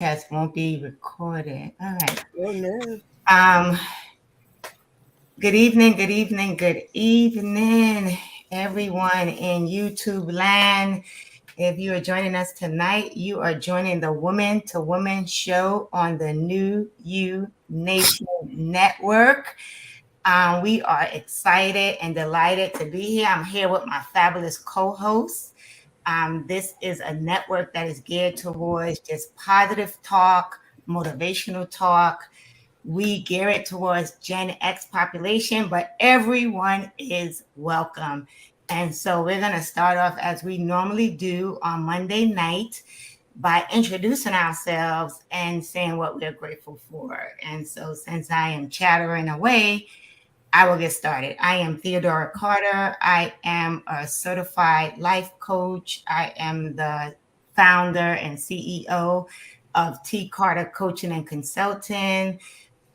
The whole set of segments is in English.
Podcast won't be recorded. All right. Oh no. Um, good evening, good evening, everyone in YouTube land. If you are joining us tonight, you are joining the Woman to Woman show on the New You Nation Network. We are excited and delighted to be here. I'm here with my fabulous co-hosts. This is a network that is geared towards just positive talk, motivational talk. We gear it towards Gen X population, but everyone is welcome. And so we're going to start off as we normally do on Monday night by introducing ourselves and saying what we're grateful for. And so since I am chattering away, I will get started. I am Theodora Carter. I am a certified life coach. I am the founder and CEO of T. Carter Coaching and Consulting.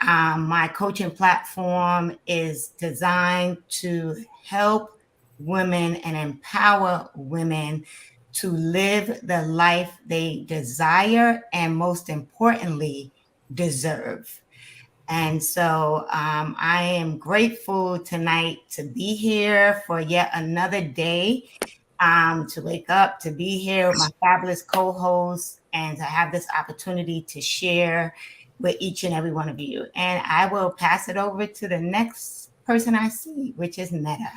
My coaching platform is designed to help women and empower women to live the life they desire and, most importantly, deserve. And so I am grateful tonight to be here for yet another day, to wake up, to be here with my fabulous co-hosts, and to have this opportunity to share with each and every one of you. And I will pass it over to the next person I see, which is Meta.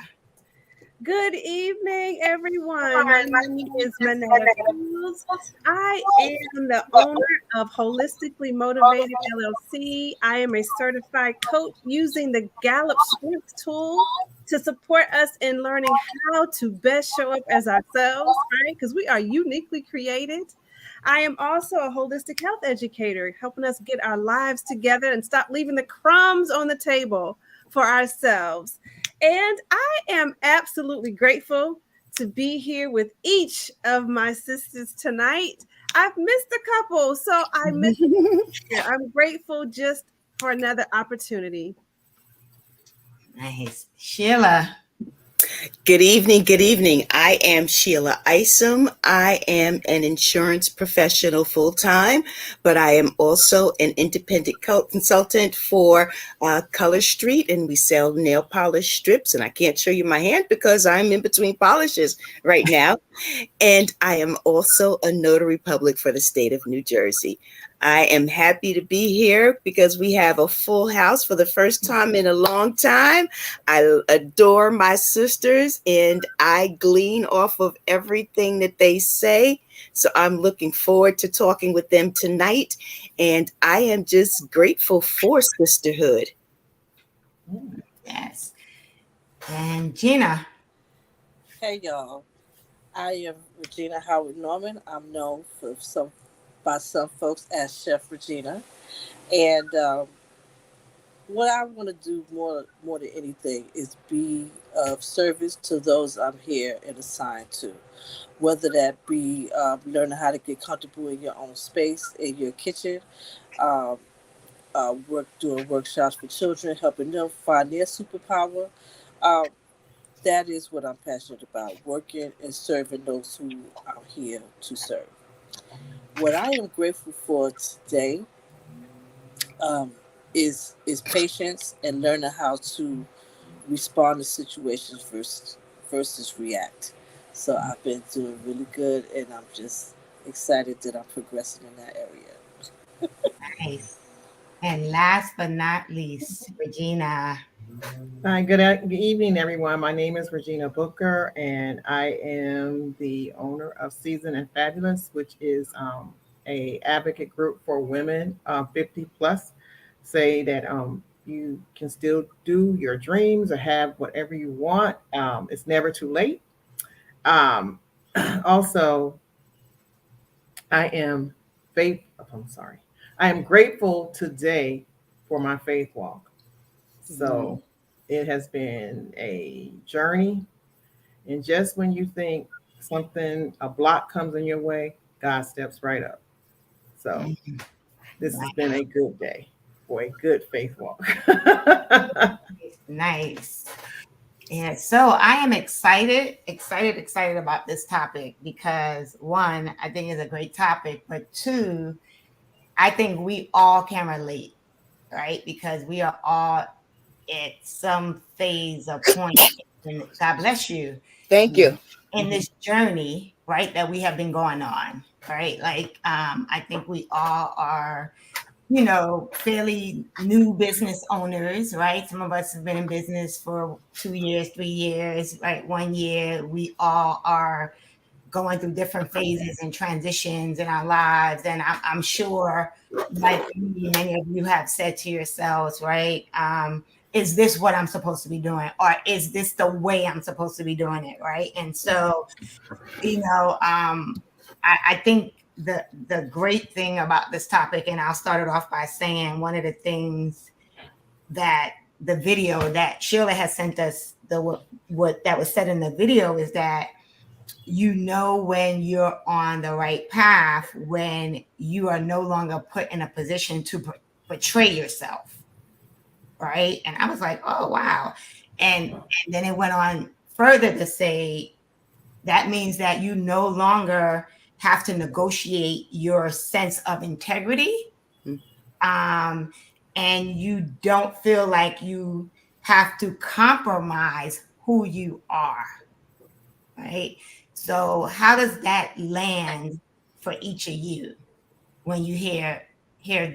Good evening, everyone. My name is Manetta Fields. I am the owner of Holistically Motivated LLC. I am a certified coach using the Gallup Strength tool to support us in learning how to best show up as ourselves, right? Because we are uniquely created. I am also a holistic health educator, helping us get our lives together and stop leaving the crumbs on the table for ourselves. And I am absolutely grateful to be here with each of my sisters tonight. I've missed a couple, so I miss you. I'm grateful just for another opportunity. Nice. Sheila. Good evening. Good evening. I am Sheila Isom. I am an insurance professional full time, but I am also an independent consultant for Color Street, and we sell nail polish strips. And I can't show you my hand because I'm in between polishes right now. And I am also a notary public for the state of New Jersey. I am happy to be here because we have a full house for the first time in a long time. I adore my sisters and I glean off of everything that they say. So I'm looking forward to talking with them tonight. And I am just grateful for sisterhood. Yes. And Gina. Hey y'all, I am Regina Howard Norman. I'm known by some folks as Chef Regina, and what I want to do more than anything is be of service to those I'm here and assigned to, whether that be learning how to get comfortable in your own space in your kitchen, um, doing workshops for children, helping them find their superpower. Um, that is what I'm passionate about, working and serving those who I'm here to serve. What I am grateful for today um, is patience and learning how to respond to situations versus react. So I've been doing really good, and I'm just excited that I'm progressing in that area. Nice. And last but not least, Regina. Hi, good evening, everyone. My name is Regina Booker, and I am the owner of Season and Fabulous, which is a advocate group for women 50 plus. Say that you can still do your dreams or have whatever you want. It's never too late. Um, also, I am faith. I'm sorry. I am grateful today for my faith walk. So it has been a journey. And just when you think a block comes in your way, God steps right up. So this has been a good day for a good faith walk. Nice. Yeah, so I am excited about this topic because one, I think it's a great topic, but two, I think we all can relate, right? Because we are all at some phase or point, and God bless you, Thank you. in this journey, right, that we have been going on, right? Like, I think we all are, fairly new business owners, right? Some of us have been in business for 2 years, 3 years, right? 1 year. We all are going through different phases and transitions in our lives. And I'm sure, like me, many of you have said to yourselves, right? Is this what I'm supposed to be doing? Or is this the way I'm supposed to be doing it? Right. And so, I think the great thing about this topic, and I'll start it off by saying one of the things that the video that Sheila has sent us, what that was said in the video, is that when you're on the right path, when you are no longer put in a position to betray yourself, right? And I was like, oh wow. And then it went on further to say that means that you no longer have to negotiate your sense of integrity, and you don't feel like you have to compromise who you are, right? So how does that land for each of you when you hear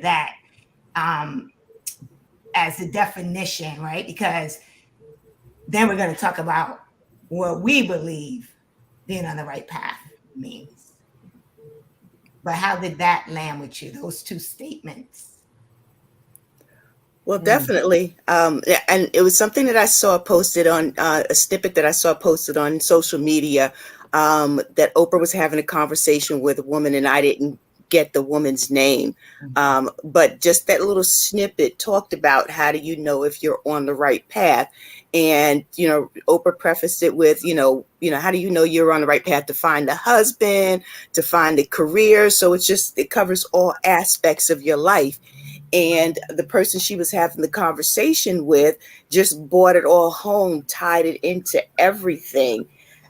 that, as a definition, right? Because then we're going to talk about what we believe being on the right path means. But how did that land with you, those two statements? Well, definitely. Yeah, and it was something that I saw posted on a snippet that I saw posted on social media, that Oprah was having a conversation with a woman, and I didn't get the woman's name. But just that little snippet talked about how do you know if you're on the right path? And, Oprah prefaced it with, how do you know you're on the right path to find a husband, to find a career? So it covers all aspects of your life. And the person she was having the conversation with just brought it all home, tied it into everything,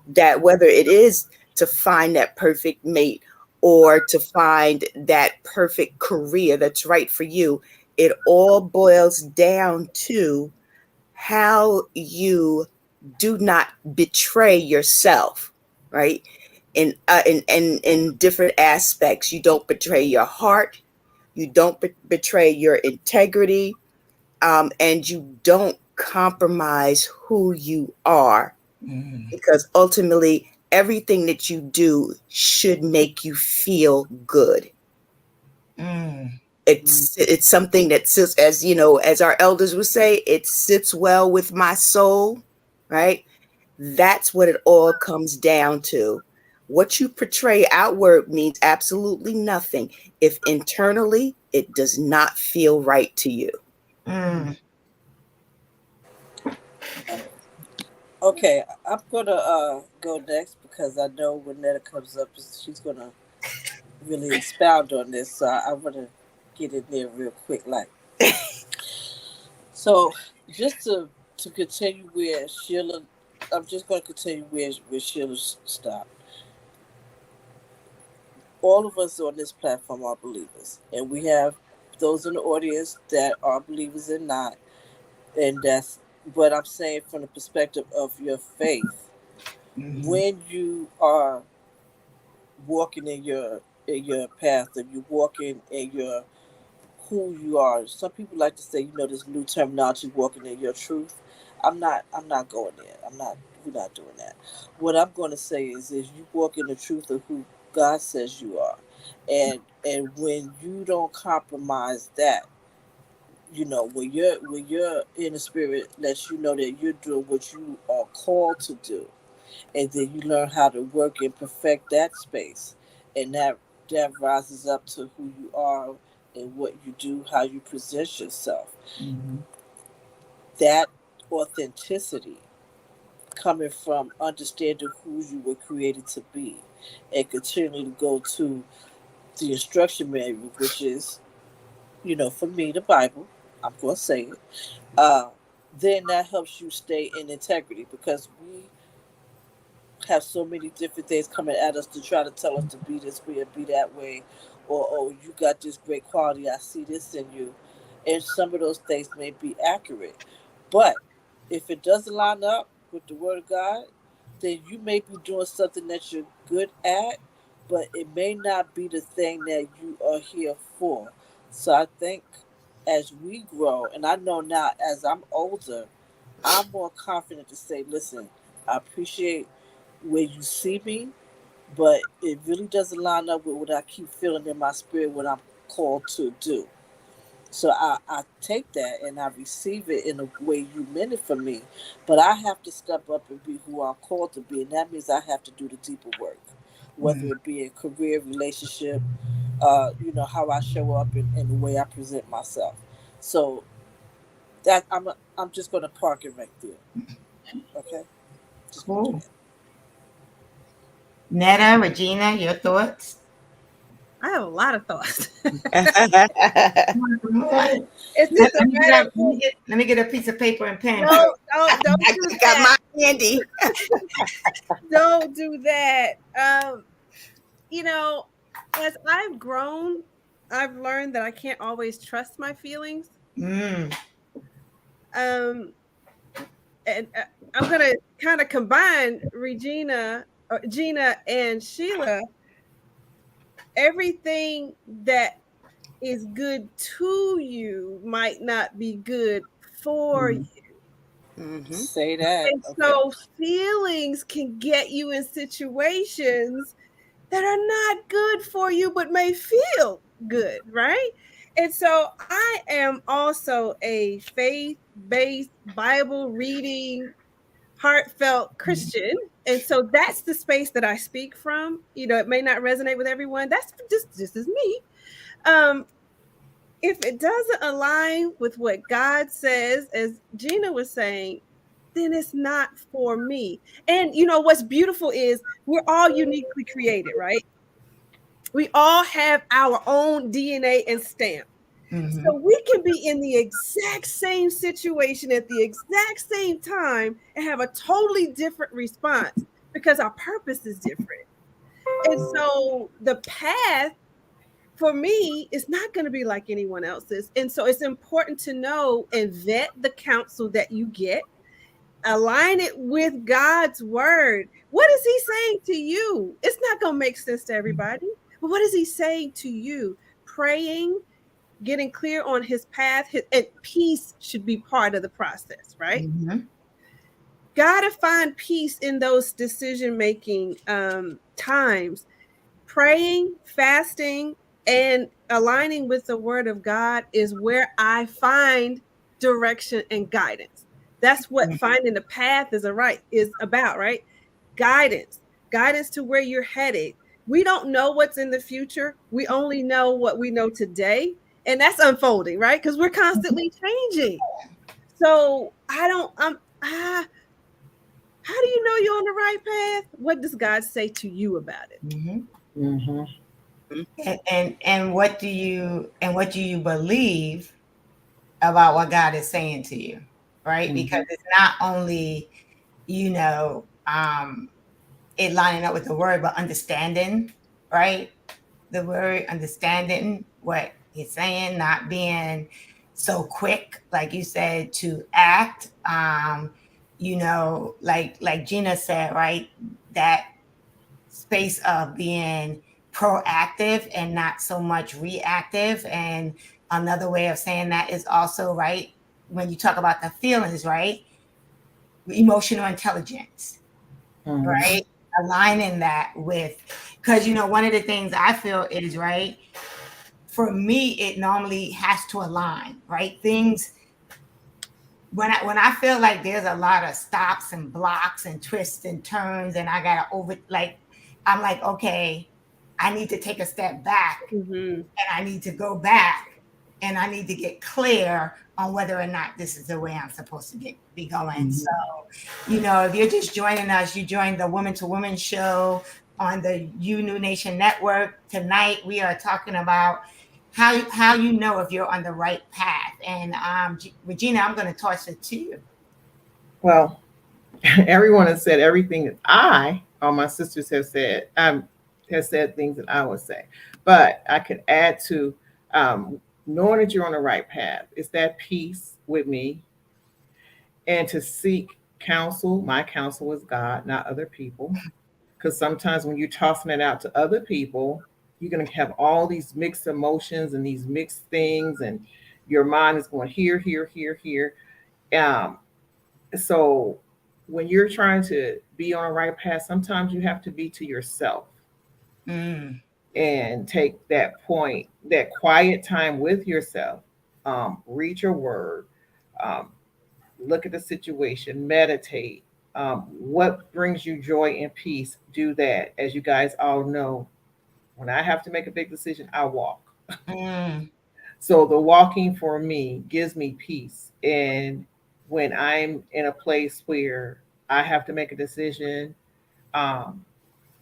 that whether it is to find that perfect mate or to find that perfect career that's right for you, it all boils down to how you do not betray yourself, right? In different aspects. You don't betray your heart. You don't betray your integrity, and you don't compromise who you are, because ultimately everything that you do should make you feel good. It's something that sits, as our elders would say, it sits well with my soul, right? That's what it all comes down to. What you portray outward means absolutely nothing if internally it does not feel right to you. Okay, I'm gonna go next because I know when Netta comes up, she's gonna really expound on this. So I want to get in there real quick, like. So just to continue where Sheila, I'm just going to continue where Sheila stopped. All of us on this platform are believers, and we have those in the audience that are believers and not. And that's what I'm saying from the perspective of your faith. When you are walking in your path, and you're walking in your who you are. Some people like to say, this new terminology, walking in your truth. I'm not going there. We're not doing that. What I'm going to say is you walk in the truth of who God says you are. And when you don't compromise that, when you're in the spirit, lets you know that you're doing what you are called to do. And then you learn how to work and perfect that space. And that rises up to who you are and what you do, how you present yourself. That authenticity coming from understanding who you were created to be, and continuing to go to the instruction manual, which is, for me, the Bible. I'm going to say it. Then that helps you stay in integrity, because we have so many different things coming at us to try to tell us to be this way or be that way, or oh, you got this great quality, I see this in you. And some of those things may be accurate. But if it doesn't line up with the word of God, then you may be doing something that you're good at, but it may not be the thing that you are here for. So I think as we grow, and I know now as I'm older, I'm more confident to say, listen, I appreciate where you see me, but it really doesn't line up with what I keep feeling in my spirit, what I'm called to do. So I take that and I receive it in the way you meant it for me. But I have to step up and be who I'm called to be. And that means I have to do the deeper work, whether it be in career, relationship, how I show up and the way I present myself. So that I'm just going to park it right there. Okay? Just gonna do Cool. that. Netta, Regina, your thoughts? I have a lot of thoughts. Come on. It's just a matter of Let me get a piece of paper and pen. don't do I got that. my handy. Don't do that. As I've grown, I've learned that I can't always trust my feelings. Mm. And I'm gonna kind of combine Gina, and Sheila. Everything that is good to you might not be good for you. Mm-hmm. Say that. And Okay. so feelings can get you in situations that are not good for you, but may feel good, right? And so I am also a faith-based, Bible reading, heartfelt Christian. And so that's the space that I speak from. It may not resonate with everyone. That's just as me. If it doesn't align with what God says, as Gina was saying, then it's not for me. And what's beautiful is we're all uniquely created, right? We all have our own DNA and stamp. Mm-hmm. So we can be in the exact same situation at the exact same time and have a totally different response because our purpose is different. And so the path for me is not going to be like anyone else's. And so it's important to know and vet the counsel that you get, align it with God's word. What is he saying to you? It's not going to make sense to everybody, but what is he saying to you? Praying, getting clear on his path, and peace should be part of the process, right? Mm-hmm. Got to find peace in those decision-making times. Praying, fasting, and aligning with the word of God is where I find direction and guidance. That's what finding the path is about, right? Guidance to where you're headed. We don't know what's in the future. We only know what we know today. And that's unfolding, right? Because we're constantly changing. So how do you know you're on the right path? What does God say to you about it? Mm-hmm. Mm-hmm. And what do you believe about what God is saying to you, right? Mm-hmm. Because it's not only it lining up with the word, but understanding, right? The word, understanding what he's saying, not being so quick, like you said, to act. Like Gina said, right? That space of being proactive and not so much reactive. And another way of saying that is also, right, when you talk about the feelings, right? Emotional intelligence, Mm-hmm. right? Aligning that with, because one of the things I feel is, right, for me, it normally has to align, right? Things when I feel like there's a lot of stops and blocks and twists and turns, and I gotta I'm like, okay, I need to take a step back, and I need to go back, and I need to get clear on whether or not this is the way I'm supposed to be going. Mhm. So, if you're just joining us, you joined the Woman to Woman show on the You New Nation Network. Tonight, we are talking about how you know if you're on the right path. And Regina, I'm going to toss it to you. Well, everyone has said everything that I or my sisters have said. Has said things that I would say. But I could add to knowing that you're on the right path. It's that peace with me, and to seek counsel. My counsel is God, not other people. Because sometimes when you're tossing it out to other people, you're going to have all these mixed emotions and these mixed things, and your mind is going here, here, here, here. Um, so when you're trying to be on the right path, sometimes you have to be to yourself Mm. and take that point, that quiet time with yourself. Read your word, um, look at the situation, meditate. What brings you joy and peace? Do that. As you guys all know, when I have to make a big decision, I walk. Mm. So the walking for me gives me peace. And when I'm in a place where I have to make a decision, um,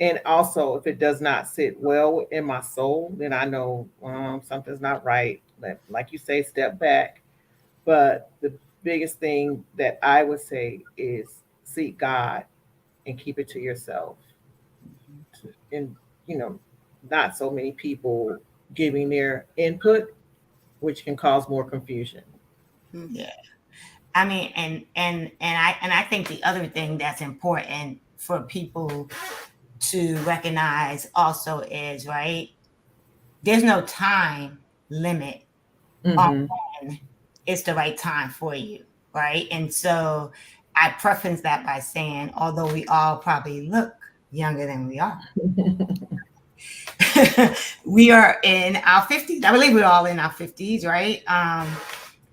and also if it does not sit well in my soul, then I know something's not right. Like you say, step back. But the biggest thing that I would say is seek God and keep it to yourself. And, you know, not so many people giving their input, which can cause more confusion. Yeah. I mean, and I think the other thing that's important for people to recognize also is, right, there's no time limit on Mm-hmm. when it's the right time for you, right? And so I preface that by saying, although we all probably look younger than we are, we are in our 50s. I believe we're all in our 50s, right?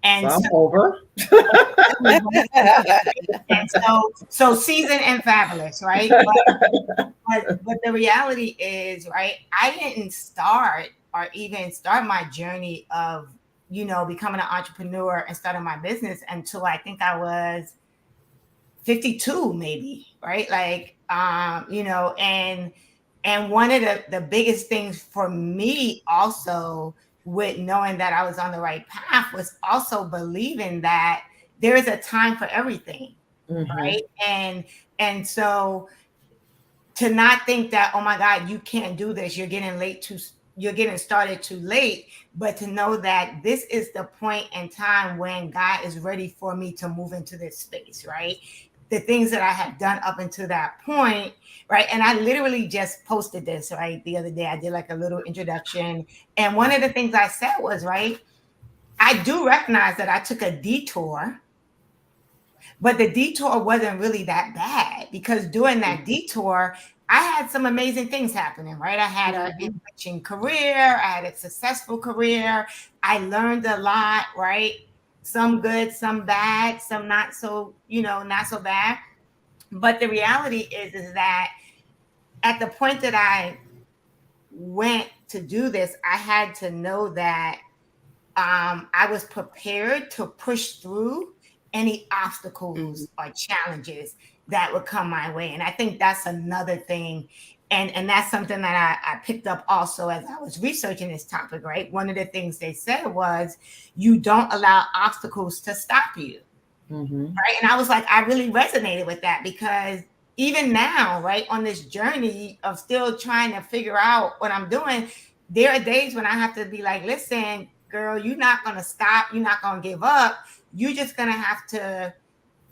And Some so, over. and so seasoned and fabulous, right? But the reality is, right, I didn't start or even start my journey of, becoming an entrepreneur and starting my business until I think I was 52, maybe, right? Like, and one of the biggest things for me also with knowing that I was on the right path was also believing that there is a time for everything, Mm-hmm. right? And so to not think that, oh my God, you can't do this, you're getting started too late, but to know that this is the point in time when God is ready for me to move into this space, right? The things that I have done up until that point, right? And I literally just posted this, right? The other day, I did like a little introduction. And one of the things I said was, right, I do recognize that I took a detour, but the detour wasn't really that bad because during that detour, I had some amazing things happening, right? I had an enriching career, I had a successful career, I learned a lot, right? Some good, some bad, some not so, not so bad. But the reality is that at the point that I went to do this, I had to know that I was prepared to push through any obstacles or challenges that would come my way. And I think that's another thing. And that's something that I picked up also as I was researching this topic, right? One of the things they said was you don't allow obstacles to stop you. Mm-hmm. Right. And I was like, I really resonated with that because even now, right, on this journey of still trying to figure out what I'm doing, there are days when I have to be like, listen, girl, you're not going to stop. You're not going to give up. You're just going to have to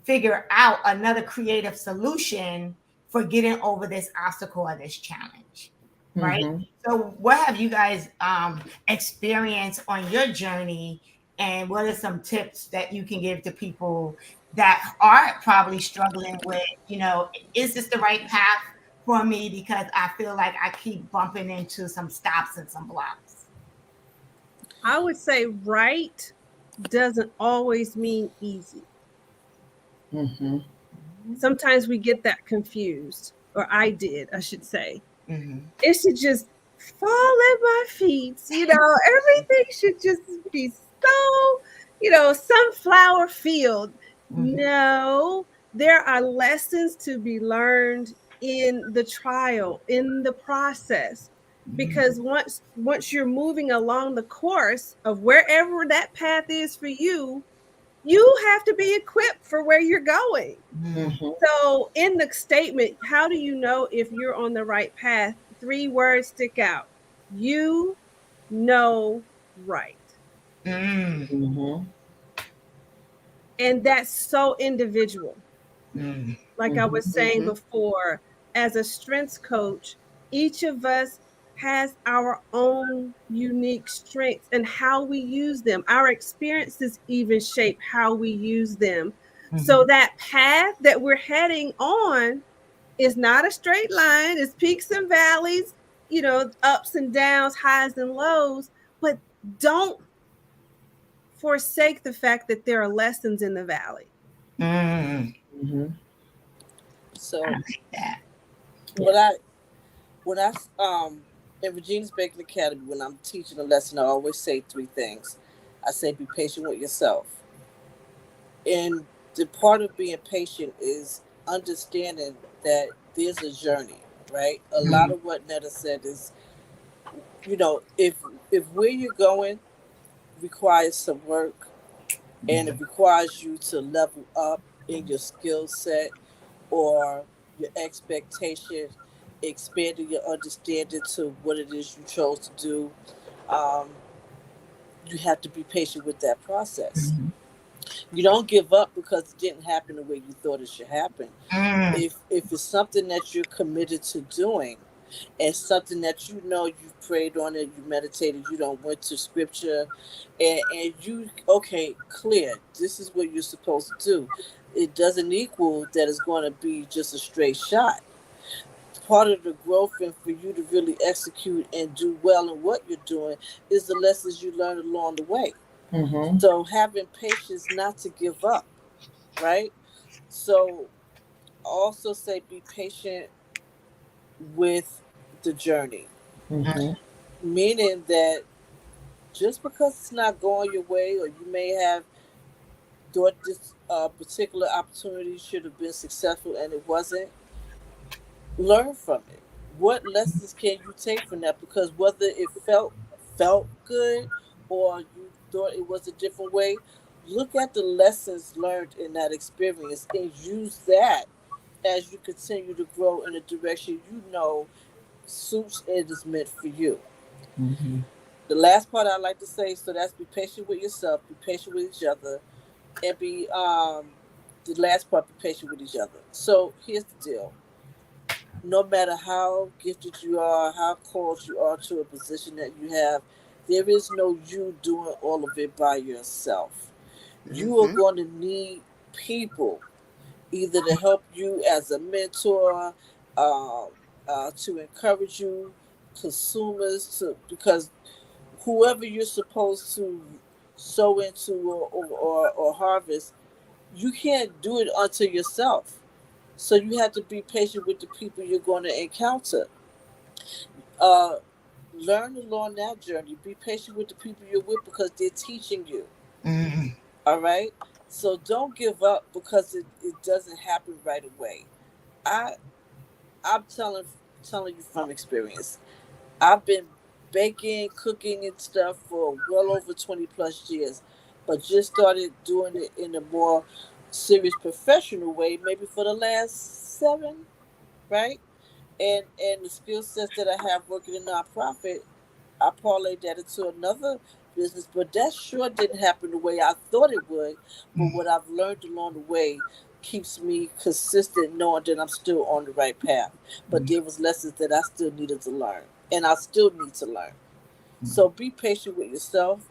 figure out another creative solution for getting over this obstacle or this challenge. Right. Mm-hmm. So what have you guys experienced on your journey? And what are some tips that you can give to people that are probably struggling with, is this the right path for me? Because I feel like I keep bumping into some stops and some blocks. I would say right doesn't always mean easy. Mm-hmm. Sometimes we get that confused, or I did, I should say. Mm-hmm. It should just fall at my feet. Everything should just be so, sunflower field. Mm-hmm. No, there are lessons to be learned in the trial, in the process. Because once you're moving along the course of wherever that path is for you, you have to be equipped for where you're going. Mm-hmm. So in the statement, how do you know if you're on the right path? 3 words stick out. you know right. Mm, Mhm. And that's so individual. mm, Like I was saying Mhm. before, as a strengths coach, each of us has our own unique strengths and how we use them. Our experiences even shape how we use them. So mhm, that path that we're heading on is not a straight line, it's peaks and valleys, ups and downs, highs and lows, but don't forsake the fact that there are lessons in the valley. mm. Mhm. I So like that. what when I in Regina's Baking Academy, when I'm teaching a lesson, I always say three things. I say be patient with yourself. And the part of being patient is understanding that there's a journey, right? A lot Mm, of what Netta said is, if where you're going requires some work, and it requires you to level up in your skill set or your expectations, expanding your understanding to what it is you chose to do, um, you have to be patient with that process. mhm, You don't give up because it didn't happen the way you thought it should happen. mm, If it's something that you're committed to doing, and something that you've prayed on it, you meditated, you don't went to scripture, and you okay, clear. This is what you're supposed to do. It doesn't equal that it's going to be just a straight shot. Part of the growth and for you to really execute and do well in what you're doing is the lessons you learn along the way. Mhm. So having patience not to give up, right? So also say be patient with the journey, Mhm. meaning that just because it's not going your way, or you may have thought this particular opportunity should have been successful and it wasn't, learn from it. What lessons can you take from that? Because whether it felt good or you thought it was a different way, look at the lessons learned in that experience and use that as you continue to grow in a direction suits and is meant for you. Mhm. The last part I like to say, so that's be patient with yourself, be patient with each other, and be the last part, be patient with each other. So here's the deal. No matter how gifted you are, how close you are to a position that you have, there is no you doing all of it by yourself. You are Mhm. going to need people either to help you as a mentor, um, to encourage you, consumers, because whoever you're supposed to sow into or harvest, you can't do it unto yourself. So you have to be patient with the people you're going to encounter. Uh, Learn along that journey. Be patient with the people you're with because they're teaching you. mm, All right. So don't give up because it doesn't happen right away. I I'm telling you from experience. I've been baking, cooking, and stuff for well over 20 plus years, but just started doing it in a more serious professional way, maybe for the last seven, right? And the skill sets that I have working in nonprofit, I parlayed that into another business, but that sure didn't happen the way I thought it would. But mm, what I've learned along the way keeps me consistent, knowing that I'm still on the right path. But mm, there was lessons that I still needed to learn, and I still need to learn. So be patient with yourself,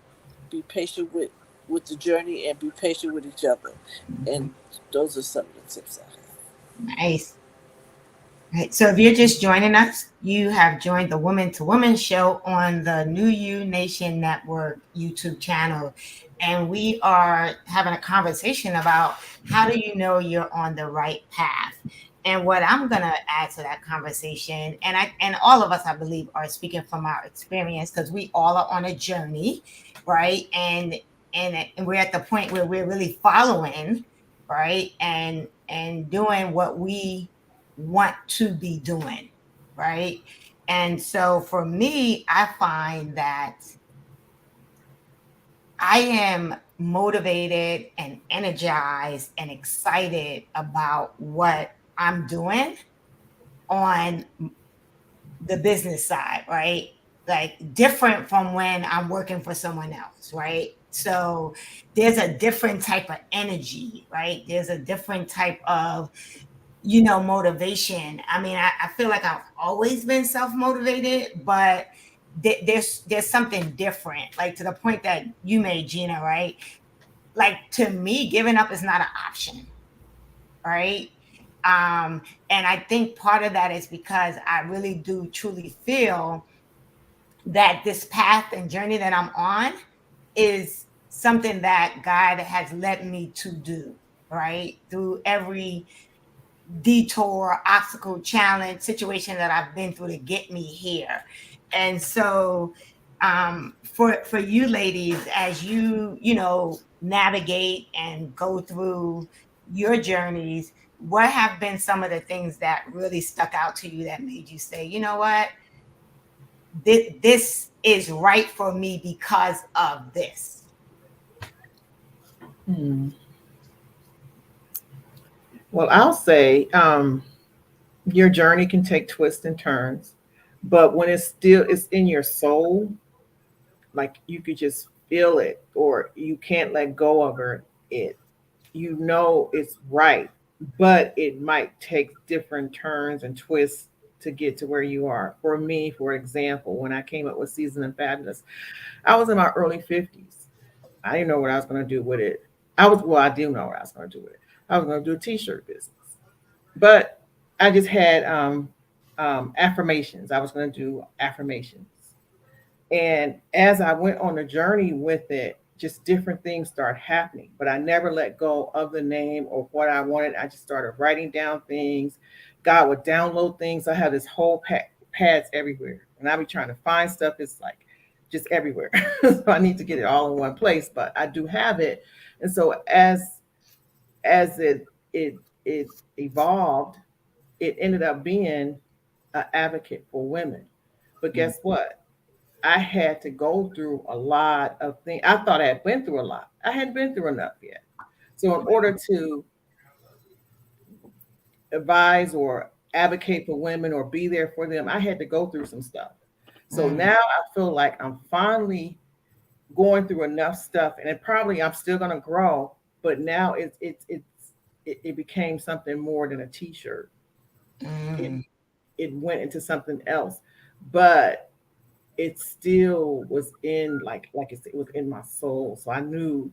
be patient with the journey, and be patient with each other. mhm. And those are some of the tips I have. Nice. Right. So if you're just joining us, you have joined the Woman to Woman show on the New You Nation Network YouTube channel. And we are having a conversation about how do you know you're on the right path? And what I'm gonna add to that conversation, and all of us, I believe, are speaking from our experience because we all are on a journey, right? And we're at the point where we're really following, right? And doing what we want to be doing, right? And so for me, I find that I am motivated and energized and excited about what I'm doing on the business side, right? like different from when I'm working for someone else, right? So there's a different type of energy, right? There's a different type of, motivation. I mean, I feel like I've always been self-motivated, but there's something different, like to the point that you made, Gina, right? Like to me, giving up is not an option, right? And I think part of that is because I really do truly feel that this path and journey that I'm on is something that God has led me to do, right? Through every detour, obstacle, challenge, situation that I've been through to get me here. And so for you ladies, as navigate and go through your journeys, what have been some of the things that really stuck out to you that made you say, you know what, this is right for me because of this? Well, I'll say your journey can take twists and turns, but when it's in your soul, like you could just feel it, or you can't let go of it. You know it's right, but it might take different turns and twists to get to where you are. For me, for example, when I came up with Seasoned and Fabulous, I was in my early 50s. I didn't know what I was going to do with it. I do know what I was going to do with it. I was going to do a t-shirt business, but I just had affirmations. I was going to do affirmations. And as I went on the journey with it, just different things start happening. But I never let go of the name or what I wanted. I just started writing down things. God would download things. I have this whole pads everywhere, and I'll be trying to find stuff. It's like just everywhere. So I need to get it all in one place, but I do have it. And so as it evolved, it ended up being an advocate for women. But guess what? I had to go through a lot of things. I thought I had been through a lot. I hadn't been through enough yet. So in order to advise or advocate for women or be there for them, I had to go through some stuff. So now I feel like I'm finally going through enough stuff, and I'm still going to grow, but now it became something more than a t-shirt. It went into something else, but it still was in like I said, it was in my soul. So I knew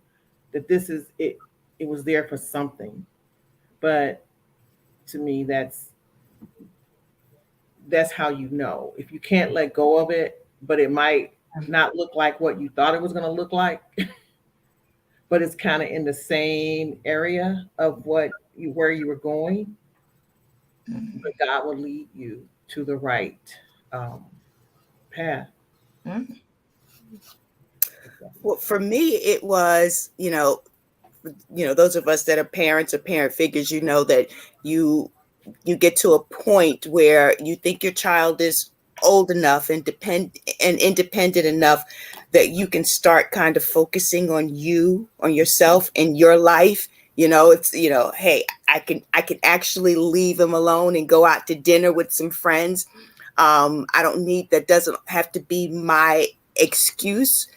that this is it. It was there for something. But to me, that's how you know. If you can't let go of it, but it might not look like what you thought it was going to look like, but it's kind of in the same area of where you were going. But God will lead you to the right path. Well, for me, it was, those of us that are parents or parent figures, that you get to a point where you think your child is old enough and independent enough that you can start kind of focusing on yourself and your life. It's, hey, I can actually leave them alone and go out to dinner with some friends. That doesn't have to be my excuse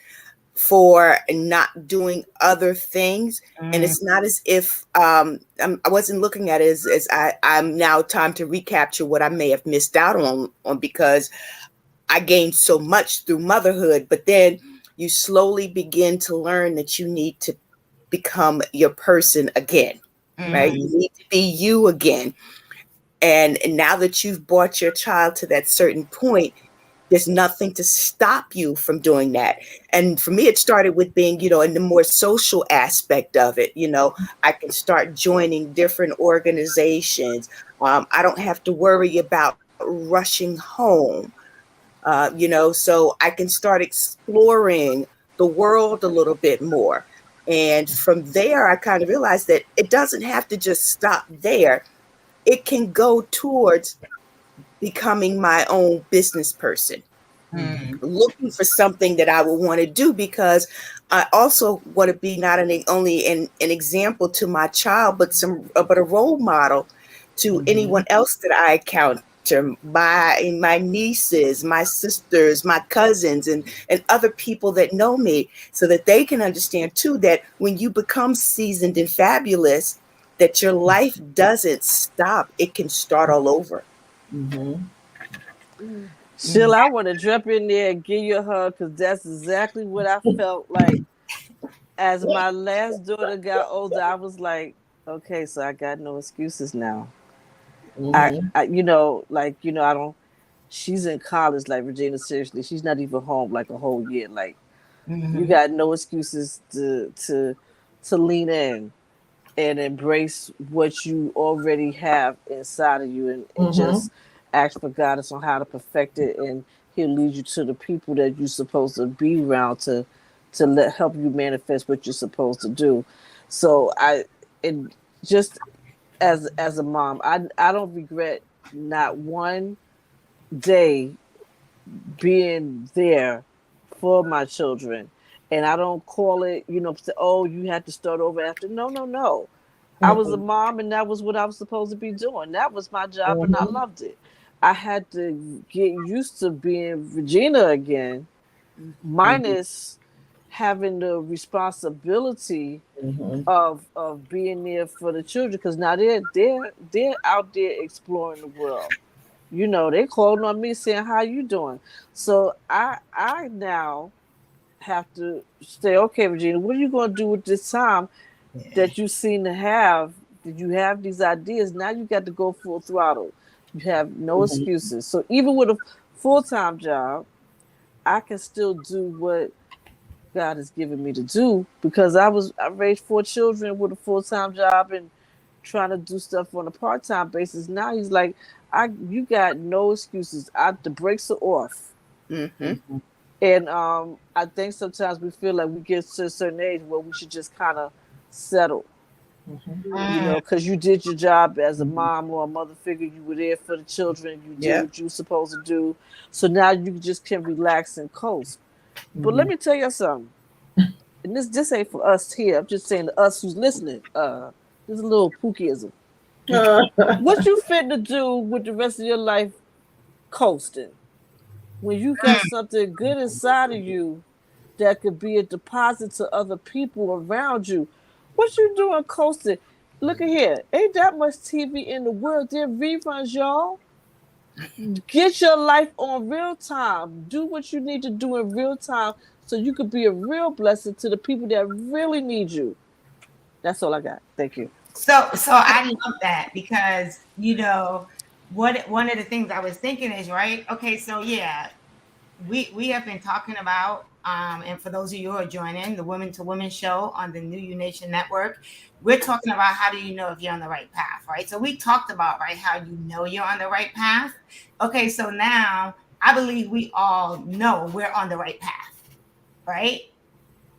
for not doing other things. And it's not as if I wasn't looking at it as I'm now time to recapture what I may have missed out on because I gained so much through motherhood. But then you slowly begin to learn that you need to become your person again, right? You need to be you again. And now that you've brought your child to that certain point, there's nothing to stop you from doing that. And for me, it started with being, in the more social aspect of it. I can start joining different organizations. I don't have to worry about rushing home, so I can start exploring the world a little bit more. And from there, I kind of realized that it doesn't have to just stop there. It can go towards becoming my own business person, looking for something that I would want to do, because I also want to be not only an example to my child, but a role model to anyone else that I to my nieces, my sisters, my cousins, and other people that know me, so that they can understand too that when you become seasoned and fabulous, that your life doesn't stop. It can start all over. Mhm. Sheila, I want to jump in there and give you a hug because that's exactly what I felt like as my last daughter got older. I was like, okay, so I got no excuses now. Mhm. I I don't. She's in college, like Regina. Seriously, she's not even home like a whole year. Like you got no excuses to lean in and embrace what you already have inside of you, and Mhm. just ask for guidance on how to perfect it, and He'll lead you to the people that you're supposed to be around to help you manifest what you're supposed to do. So and just as a mom, I don't regret not one day being there for my children. And I don't call it, say, oh, you had to start over after. No, no, no. I was a Mhm. mom and that was what I was supposed to be doing. That was my job and I Mhm. loved it. I had to get used to being Regina again, Mhm. minus having the responsibility Mhm. of being there for the children, because now they're out there exploring the world. They calling on me saying, how you doing? So I now have to say, okay, Regina, what are you going to do with this time that you seem to have? Did you have these ideas? Now you got to go full throttle. You have no Mhm. excuses. So even with a full-time job, I can still do what God has given me to do, because I raised 4 children with a full-time job and trying to do stuff on a part-time basis. Now he's like, you got no excuses. The brakes are off. Mm-hmm. Mhm. And I think sometimes we feel like we get to a certain age where we should just kind of settle, Mhm. because you did your job as a mom or a mother figure. You were there for the children. You did Yeah. what you were supposed to do. So now you just can relax and coast. But let Mhm. me tell you something. And this ain't for us here. I'm just saying to us who's listening. This is a little pookism. What you fit to do with the rest of your life coasting when you got something good inside of you that could be a deposit to other people around you? What you doing coasting? Look at here. Ain't that much TV in the world. There reruns, y'all. Get your life on real time. Do what you need to do in real time so you could be a real blessing to the people that really need you. That's all I got. Thank you. So I love that because what one of the things I was thinking is right. Okay, so yeah, we have been talking about and for those of you who are joining the Women to Women show on the New You Nation Network, we're talking about how do you know if you're on the right path, right? So we talked about right how you know you're on the right path. Okay, so now I believe we all know we're on the right path, right?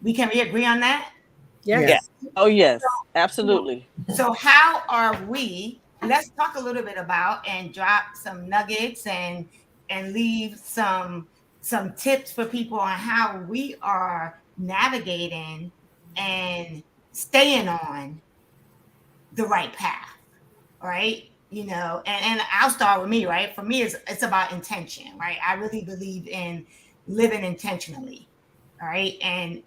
We agree on that? Yeah. Yes. Oh, yes. Absolutely. So how are we? Let's talk a little bit about and drop some nuggets and leave some tips for people on how we are navigating and staying on the right path, right? And I'll start with me, right? For me, it's about intention, right? I really believe in living intentionally, right? And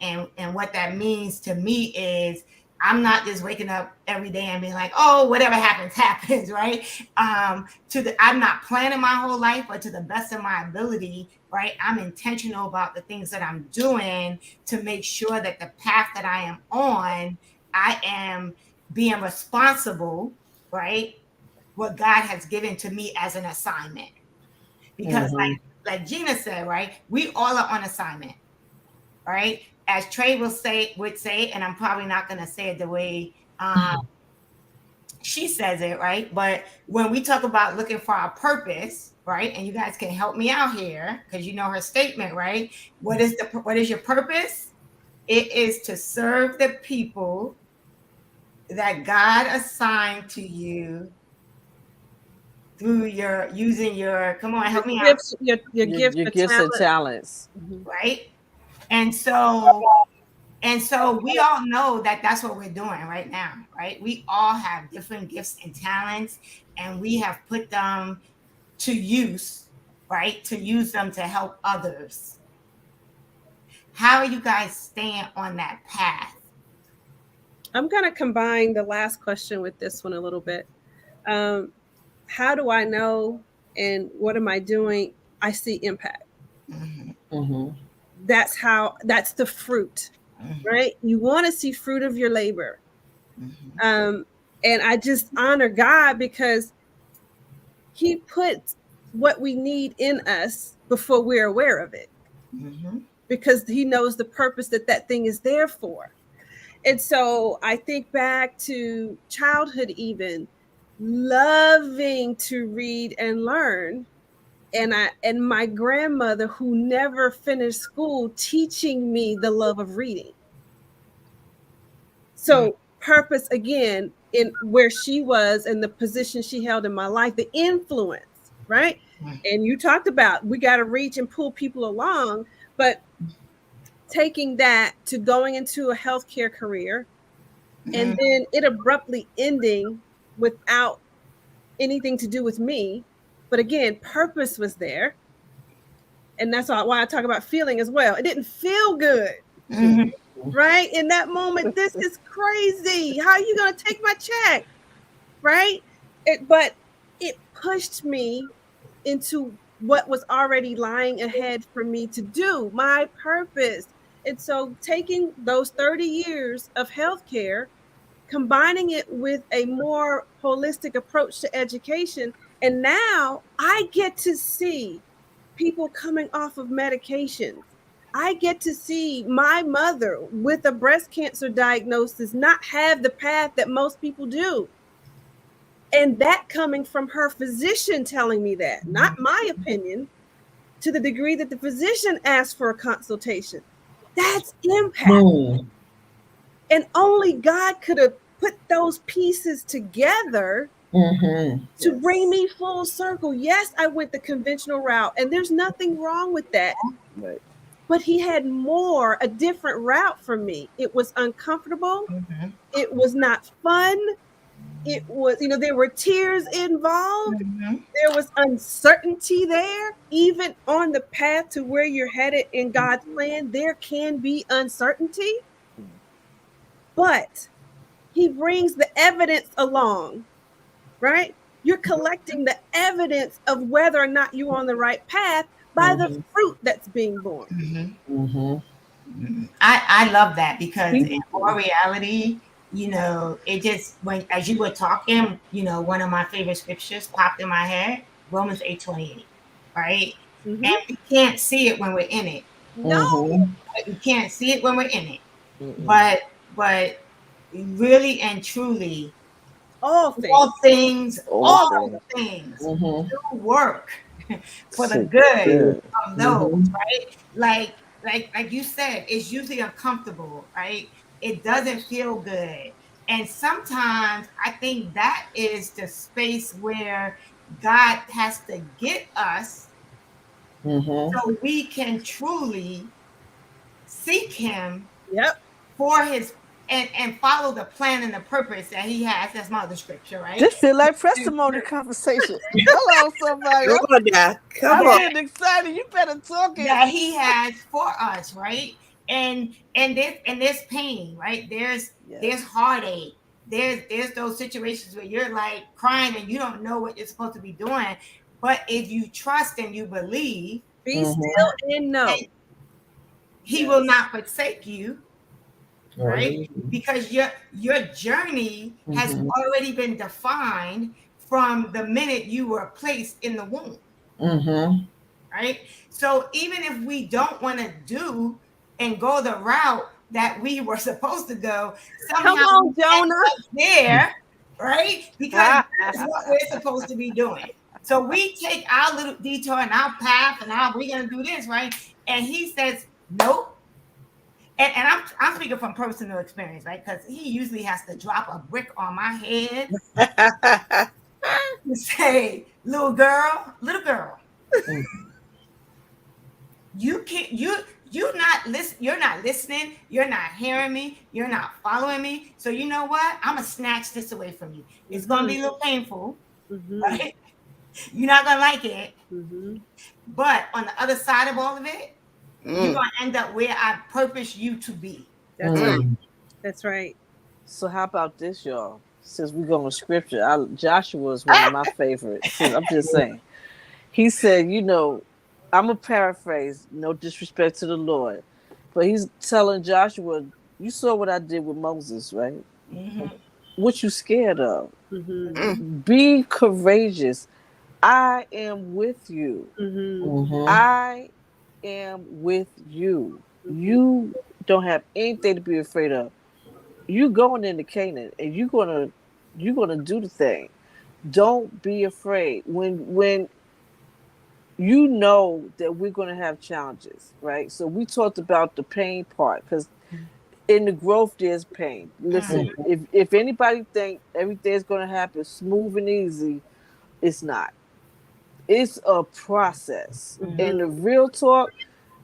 what that means to me is I'm not just waking up every day and being like, oh, whatever happens, happens, right? I'm not planning my whole life, but to the best of my ability, right? I'm intentional about the things that I'm doing to make sure that the path that I am on, I am being responsible, right? What God has given to me as an assignment. Because Mhm. like Gina said, right? We all are on assignment, right? As Trey would say, and I'm probably not gonna say it the way she says it, right? But when we talk about looking for our purpose, right? And you guys can help me out here because you know her statement, right? What is your purpose? It is to serve the people that God assigned to you through your using your come on, Your help me out, gifts, your gifts, Your your gifts and talent. talents. right? And so we all know that that's what we're doing right now, right? We all have different gifts and talents, and we have put them to use, right? To use them to help others. How are you guys staying on that path? I'm going to combine the last question with this one a little bit. How do I know and what am I doing? I see impact. Mm-hmm. Mm-hmm. That's the fruit, right? You want to see fruit of your labor. Mm-hmm. And I just honor God because he puts what we need in us before we're aware of it, Mm-hmm. because he knows the purpose that thing is there for. And so I think back to childhood, even loving to read and learn. And my grandmother, who never finished school, teaching me the love of reading. So purpose, again, in where she was and the position she held in my life, the influence, right? And you talked about we got to reach and pull people along, but taking that to going into a healthcare career and then it abruptly ending without anything to do with me. But again, purpose was there. And that's why I talk about feeling as well. It didn't feel good, Mm-hmm. right? In that moment, this is crazy. How are you going to take my check, right? But it pushed me into what was already lying ahead for me to do, my purpose. And so taking those 30 years of healthcare, combining it with a more holistic approach to education, and now I get to see people coming off of medications. I get to see my mother with a breast cancer diagnosis not have the path that most people do. And that coming from her physician telling me that, not my opinion, to the degree that the physician asked for a consultation. That's impact. Mm. And only God could have put those pieces together Mm-hmm. to bring me full circle. Yes, I went the conventional route, and there's nothing wrong with that. Right. But he had more, a different route for me. It was uncomfortable. Mm-hmm. It was not fun. It was, there were tears involved. Mm-hmm. There was uncertainty there. Even on the path to where you're headed in God's plan, there can be uncertainty. But he brings the evidence along, right? You're collecting the evidence of whether or not you're on the right path by the fruit that's being born. Mm-hmm. Mm-hmm. I love that because in all reality, it just as you were talking, one of my favorite scriptures popped in my head, Romans 8:28, right? Mm-hmm. And we can't see it when we're in it. No, We can't see it when we're in it. Mm-mm. But really and truly, all things. all things Mm-hmm. do work for the So good good. of those, right? Like you said, it's usually uncomfortable, right? It doesn't feel good. And sometimes I think that is the space where God has to get us Mm-hmm. so we can truly seek him Yep. for his and follow the plan and the purpose that he has. That's my other scripture, right? This feel like testimony conversation. Hello, somebody. Come on now. Come I'm on. getting excited. You better talk it. That he has for us, right? And there's pain, right? There's heartache. There's those situations where you're like crying and you don't know what you're supposed to be doing. But if you trust and you believe, Be still and know. he will not forsake you, right? Because your journey has already been defined from the minute you were placed in the womb. Mm-hmm. Right? So even if we don't want to do and go the route that we were supposed to go, somehow Come on, Jonah. there, right? Because that's what we're supposed to be doing. So we take our little detour and our path and we're gonna do this, right? And he says, nope. And I'm speaking from personal experience, right? Because he usually has to drop a brick on my head and say, little girl, you can't, you're not listening, you're not hearing me, you're not following me. So you know what? I'm gonna snatch this away from you. It's gonna be a little painful, right? You're not gonna like it. Mm-hmm. But on the other side of all of it, you're Mm. gonna end up where I purpose you to be. That's right. That's right. So how about this, y'all? Since we're going to scripture, Joshua is one of my favorites. I'm just saying. He said, you know, I'm going to paraphrase, no disrespect to the Lord, but he's telling Joshua, you saw what I did with Moses, right? Mhm. What you scared of? Mm-hmm. Be courageous. I am with you. Mm-hmm. I am with you. You don't have anything to be afraid of. You going into Canaan and you're gonna do the thing. Don't be afraid. When you know that we're gonna have challenges, right? So we talked about the pain part because in the growth there's pain. Listen, if anybody think everything's gonna happen smooth and easy, it's not. It's a process. Mm-hmm. And the real talk,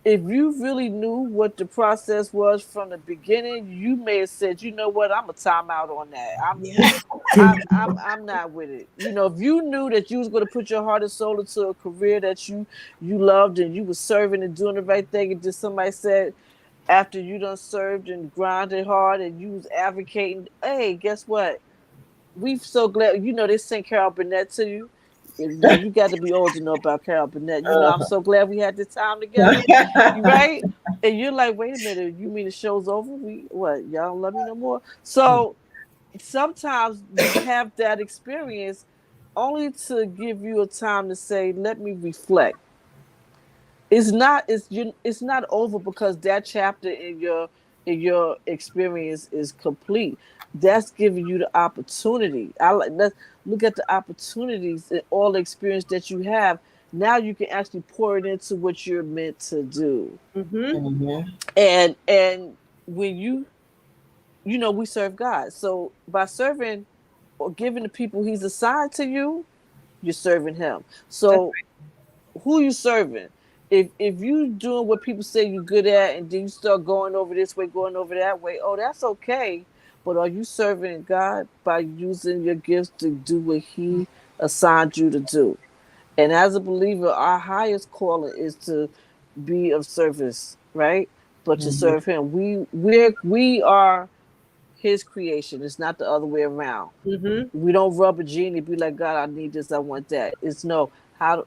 if you really knew what the process was from the beginning, you may have said, you know what, I'm a timeout on that. I'm not with it. You know, if you knew that you was going to put your heart and soul into a career that you loved and you was serving and doing the right thing, and just somebody said after you done served and grinded hard and you was advocating, hey, guess what? We so glad, you know, they sent Carol Burnett to you. Now you got to be old to know about Carol Burnett. You know, I'm so glad we had this time together, right? And you're like, wait a minute, you mean the show's over? Y'all don't love me no more? So sometimes you have that experience only to give you a time to say, let me reflect. It's not over because that chapter in your experience is complete. That's giving you the opportunity. Let's look at the opportunities and all the experience that you have. Now you can actually pour it into what you're meant to do. Mm-hmm. And when you know, we serve God. So by serving or giving the people he's assigned to you, you're serving him. So who you serving? If you doing what people say you're good at and then you start going over this way, going over that way, oh, that's okay. But are you serving God by using your gifts to do what he assigned you to do? And as a believer, our highest calling is to be of service, right? But to serve him. We are his creation. It's not the other way around. Mm-hmm. We don't rub a genie, be like, God, I need this, I want that. It's no, how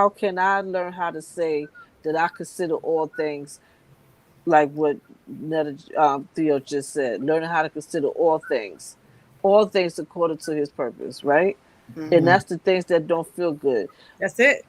can I learn how to say that I consider all things, like what Theo just said, learning how to consider all things according to his purpose, right? Mm-hmm. And that's the things that don't feel good. That's it.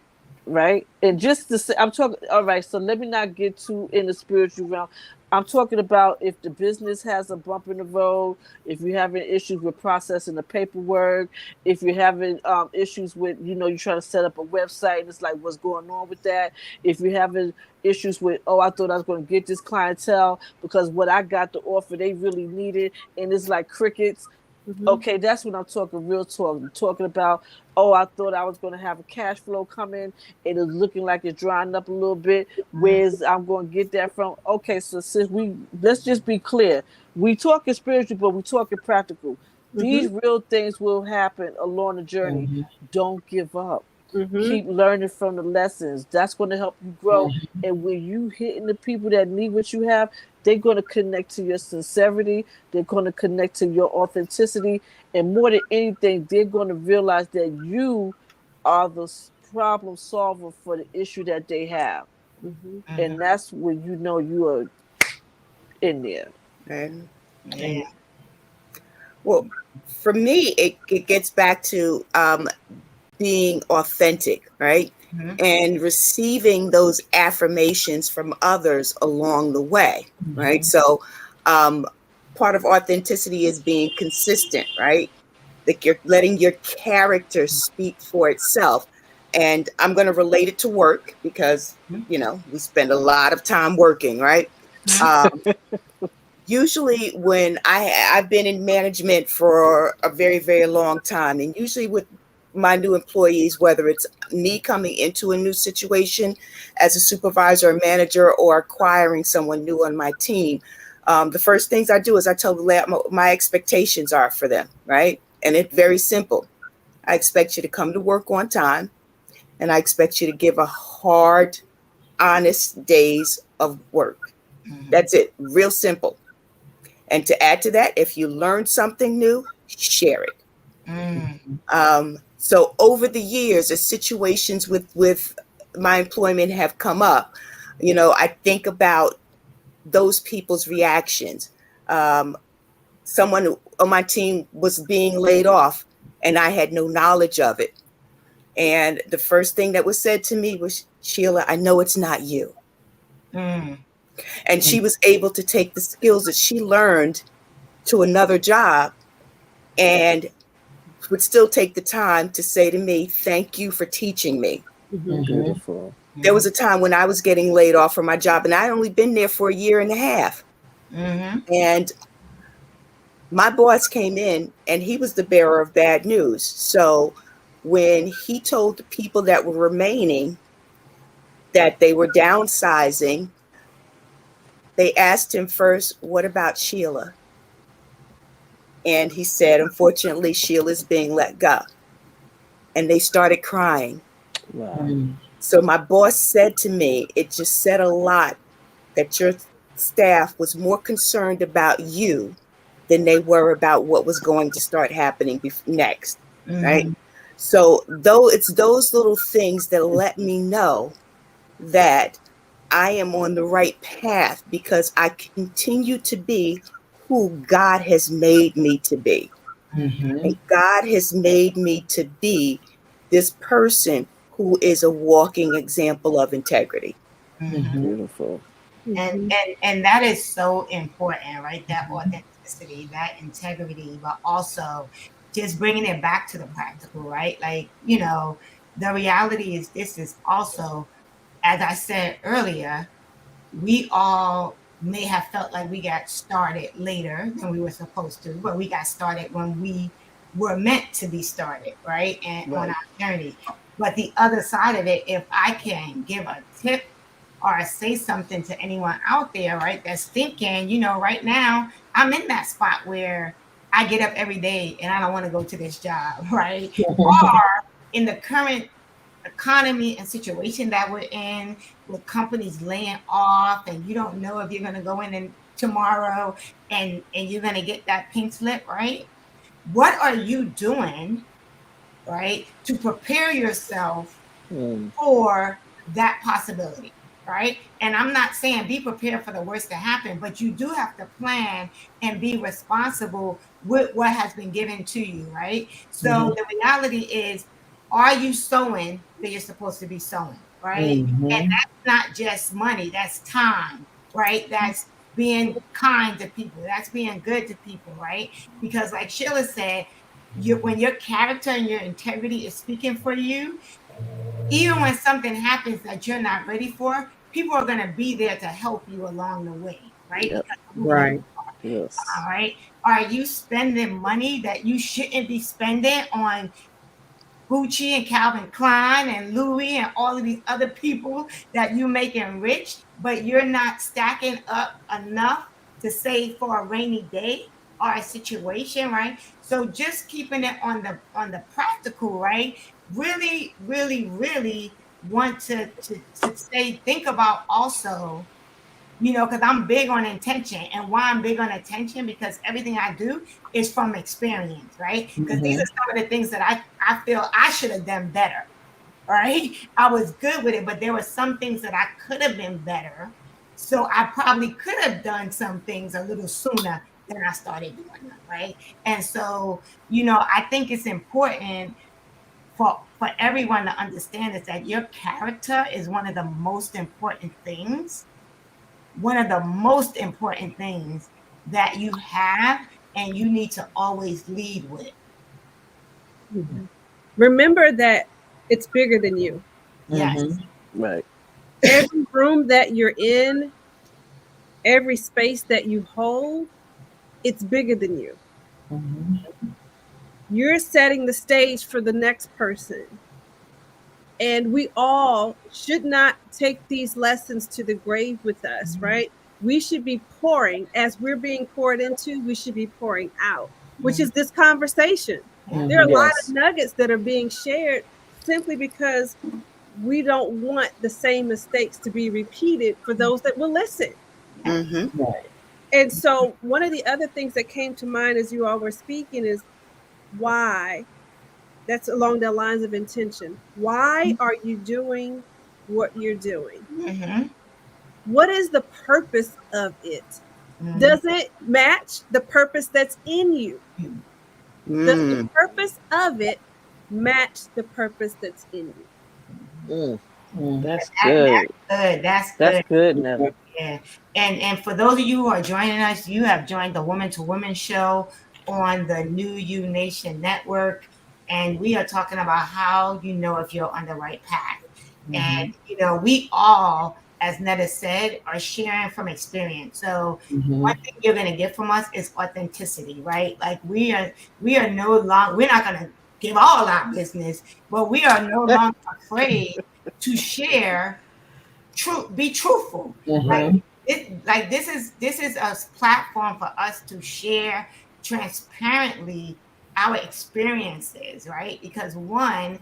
Right? And just to say, I'm talking, all right, so let me not get too in the spiritual realm. I'm talking about if the business has a bump in the road, if you're having issues with processing the paperwork, if you're having issues with, you know, you're trying to set up a website and it's like, what's going on with that? If you're having issues with, oh, I thought I was going to get this clientele because what I got to offer, they really need it. And it's like crickets. Mm-hmm. Okay, that's when I'm talking real talk. I'm talking about, oh, I thought I was going to have a cash flow come in. It is looking like it's drying up a little bit. Where's I'm going to get that from? Okay, so let's just be clear. We talking spiritual, but we talking practical. Mm-hmm. These real things will happen along the journey. Mm-hmm. Don't give up. Mm-hmm. Keep learning from the lessons. That's going to help you grow. Mm-hmm. And when you hitting the people that need what you have, they're going to connect to your sincerity. They're going to connect to your authenticity. And more than anything, they're going to realize that you are the problem solver for the issue that they have. Mm-hmm. And that's when you know you are in there. Yeah. Well, for me, it gets back to being authentic, right? Mm-hmm. And receiving those affirmations from others along the way, mm-hmm. right? So part of authenticity is being consistent, right? Like you're letting your character speak for itself. And I'm going to relate it to work because, you know, we spend a lot of time working, right? Usually when I've been in management for a very, very long time, and usually with my new employees, whether it's me coming into a new situation as a supervisor or manager or acquiring someone new on my team, the first things I do is I tell them what my expectations are for them, right? And it's very simple. I expect you to come to work on time, and I expect you to give a hard, honest days of work. That's it. Real simple. And to add to that, if you learn something new, share it. So over the years, as situations with my employment have come up, I think about those people's reactions. Someone on my team was being laid off, and I had no knowledge of it. And the first thing that was said to me was, Sheila, I know it's not you. And she was able to take the skills that she learned to another job and would still take the time to say to me, thank you for teaching me. Beautiful. There was a time when I was getting laid off from my job, and I'd only been there for a year and a half. And my boss came in, and he was the bearer of bad news. So when he told the people that were remaining that they were downsizing, they asked him first, what about Sheila? And he said, unfortunately, Sheila's being let go. And they started crying. Wow. So my boss said to me, it just said a lot that your staff was more concerned about you than they were about what was going to start happening next, right? So though it's those little things that let me know that I am on the right path because I continue to be who God has made me to be. And God has made me to be this person who is a walking example of integrity. Beautiful. And that is so important, right? That authenticity, that integrity, but also just bringing it back to the practical, right? Like, the reality is this is also, as I said earlier, we all may have felt like we got started later than we were supposed to, but we got started when we were meant to be started, right? And on our journey. But the other side of it, if I can give a tip or say something to anyone out there, right, that's thinking, right now, I'm in that spot where I get up every day and I don't want to go to this job, right? Or in the current economy and situation that we're in, with companies laying off, and you don't know if you're going to go in tomorrow and you're going to get that pink slip, right? What are you doing, right, to prepare yourself for that possibility, right? And I'm not saying be prepared for the worst to happen, but you do have to plan and be responsible with what has been given to you, right? So the reality is, are you sowing that you're supposed to be sowing, right? And that's not just money, that's time, right? That's being kind to people, that's being good to people, right? Because like Sheila said, when your character and your integrity is speaking for you, even when something happens that you're not ready for, people are going to be there to help you along the way, right? Right. Yes. All right. Are you spending money that you shouldn't be spending on Gucci and Calvin Klein and Louis and all of these other people that you making rich, but you're not stacking up enough to save for a rainy day or a situation, right? So just keeping it on the practical, right? Really, really, really want to think about also, because I'm big on intention. And why I'm big on intention, because everything I do is from experience, right? Because these are some of the things that I feel I should have done better, right? I was good with it, but there were some things that I could have been better. So I probably could have done some things a little sooner than I started doing them, right? And so, I think it's important for everyone to understand is that your character is one of the most important things that you have, and you need to always lead with. Remember that it's bigger than you. Yes. Right. Every room that you're in, every space that you hold, it's bigger than you. You're setting the stage for the next person. And we all should not take these lessons to the grave with us, right? We should be pouring, as we're being poured into, we should be pouring out, which is this conversation. There are a lot Yes. of nuggets that are being shared simply because we don't want the same mistakes to be repeated for those that will listen. Mm-hmm. Right. And so, one of the other things that came to mind as you all were speaking is why. That's along the lines of intention. Why are you doing what you're doing? Mm-hmm. What is the purpose of it? Does it match the purpose that's in you? Does the Mm. purpose of it match the purpose that's in you? Mm, Mm. that's That's good. good. That's That's good. good, Netta. Yeah. And for those of you who are joining us, you have joined the Woman to Woman show on the New You Nation Network. And we are talking about how you know if you're on the right path. And you know, we all, as Netta said, are sharing from experience. So one thing you're gonna get from us is authenticity, right? Like we are no longer, we're not gonna give all our business, but we are no longer afraid to share be truthful. Like Mhm. this is a platform for us to share transparently our experiences, right? Because one,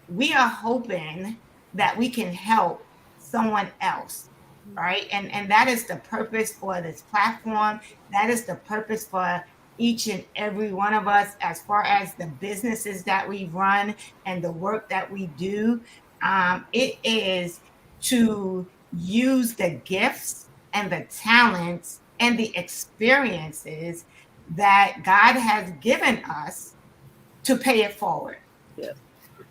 we are hoping that we can help someone else, right? And that is the purpose for this platform. That is the purpose for each and every one of us, as far as the businesses that we run and the work that we do. It is to use the gifts and the talents and the experiences that God has given us to pay it forward, Yes.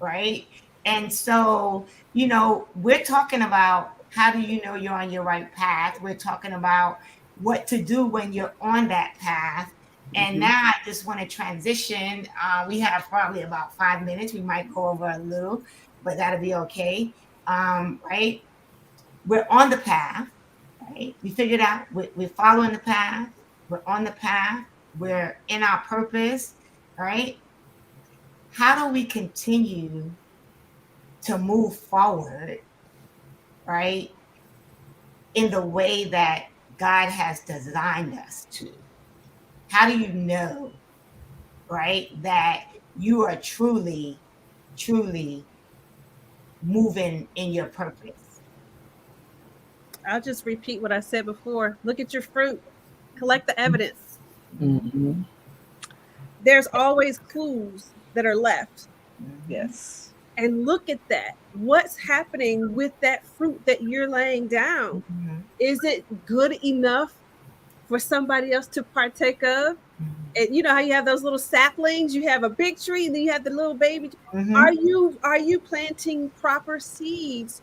right? And so, you know, we're talking about how do you know you're on your right path? We're talking about what to do when you're on that path. And now I just want to transition. We have probably about 5 minutes. We might go over a little, but that'll be okay. Right? We're on the path, right? We figured out we're following the path. We're on the path. We're in our purpose, right? How do we continue to move forward, right, in the way that God has designed us to? How do you know, right, that you are truly, truly moving in your purpose? I'll just repeat what I said before. Look at your fruit, collect the evidence. Mhm. There's always clues that are left. Yes. And look at that. What's happening with that fruit that you're laying down? Mhm. Is it good enough for somebody else to partake of? And you know how you have those little saplings, you have a big tree and then you have the little baby. Mhm. Are you planting proper seeds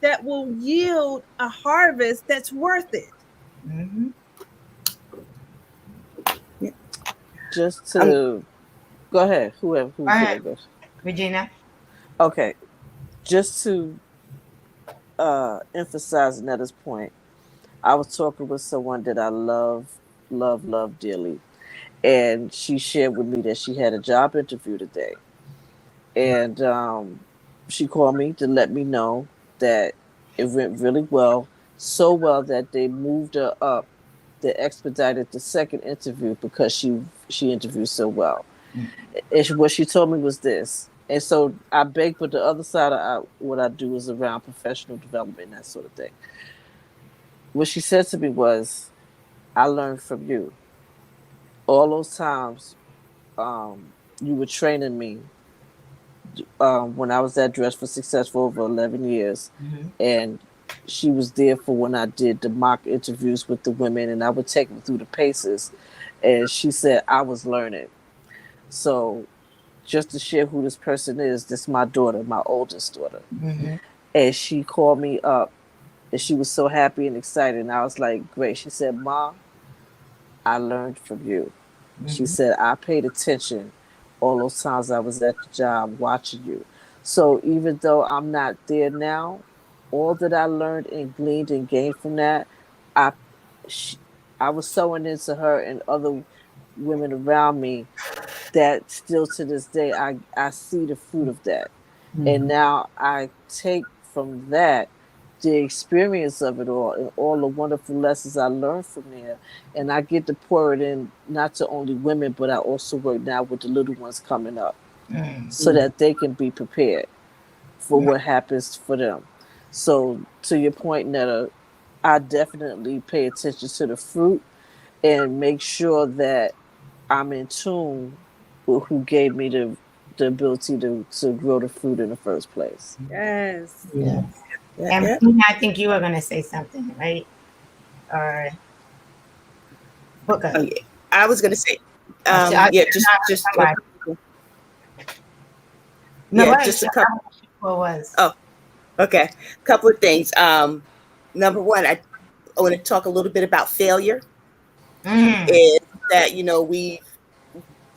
that will yield a harvest that's worth it? Mhm. Just Um, to go ahead. Whoever Go who's ahead, gonna go. Regina. Okay. Just to emphasize Netta's point, I was talking with someone that I love dearly. And she shared with me that she had a job interview today. And she called me to let me know that it went really well, so well that they moved her up. They expedited the second interview because she interviewed so well. And what she told me was this. And so I beg, but the other side of what I do is around professional development, that sort of thing. What she said to me was, I learned from you. All those times you were training me when I was at Dress for Success for over 11 years. Mhm. And she was there for when I did the mock interviews with the women and I would take them through the paces. And she said, I was learning. So just to share who this person is, this is my daughter, my oldest daughter. Mhm. And she called me up and she was so happy and excited. And I was like, great. She said, Mom, I learned from you. She Mhm. said, I paid attention all those times I was at the job watching you. So even though I'm not there now, all that I learned and gleaned and gained from that, I, she, I was sewing into her and other women around me that still to this day, I see the fruit of that. And Mhm. now I take from that the experience of it all and all the wonderful lessons I learned from there. And I get to pour it in not to only women, but I also work now with the little ones coming up so that they can be prepared for what happens for them. So to your point, Netta, I definitely pay attention to the fruit and make sure that I'm in tune with who gave me the ability to grow the fruit in the first place. Yes. Yeah. And I think you were going to say something, right? Or Booker. Oh, yeah. I was gonna say, just somebody. No, yeah, what? just a couple. What was? Oh, okay, couple of things. Number one, I want to talk a little bit about failure. Is that we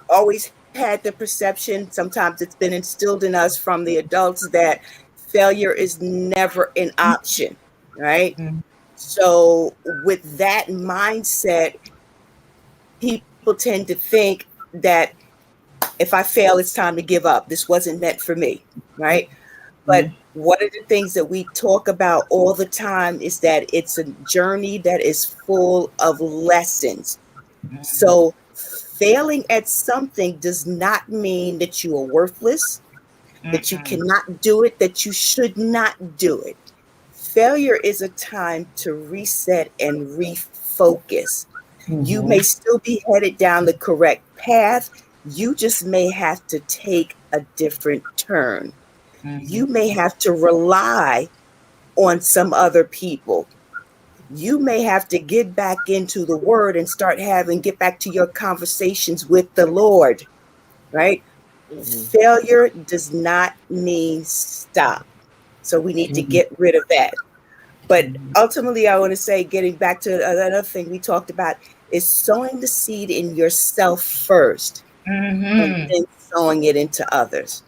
always had the perception, sometimes it's been instilled in us from the adults, that failure is never an option, right? So with that mindset, people tend to think that if I fail, it's time to give up. This wasn't meant for me, right? But one of the things that we talk about all the time is that it's a journey that is full of lessons. So failing at something does not mean that you are worthless, that you cannot do it, that you should not do it. Failure is a time to reset and refocus. You may still be headed down the correct path. You just may have to take a different turn. You may have to rely on some other people. You may have to get back into the word and get back to your conversations with the Lord, right? Failure does not mean stop. So we need to get rid of that. But ultimately, I want to say, getting back to another thing we talked about, is sowing the seed in yourself first, and then sowing it into others.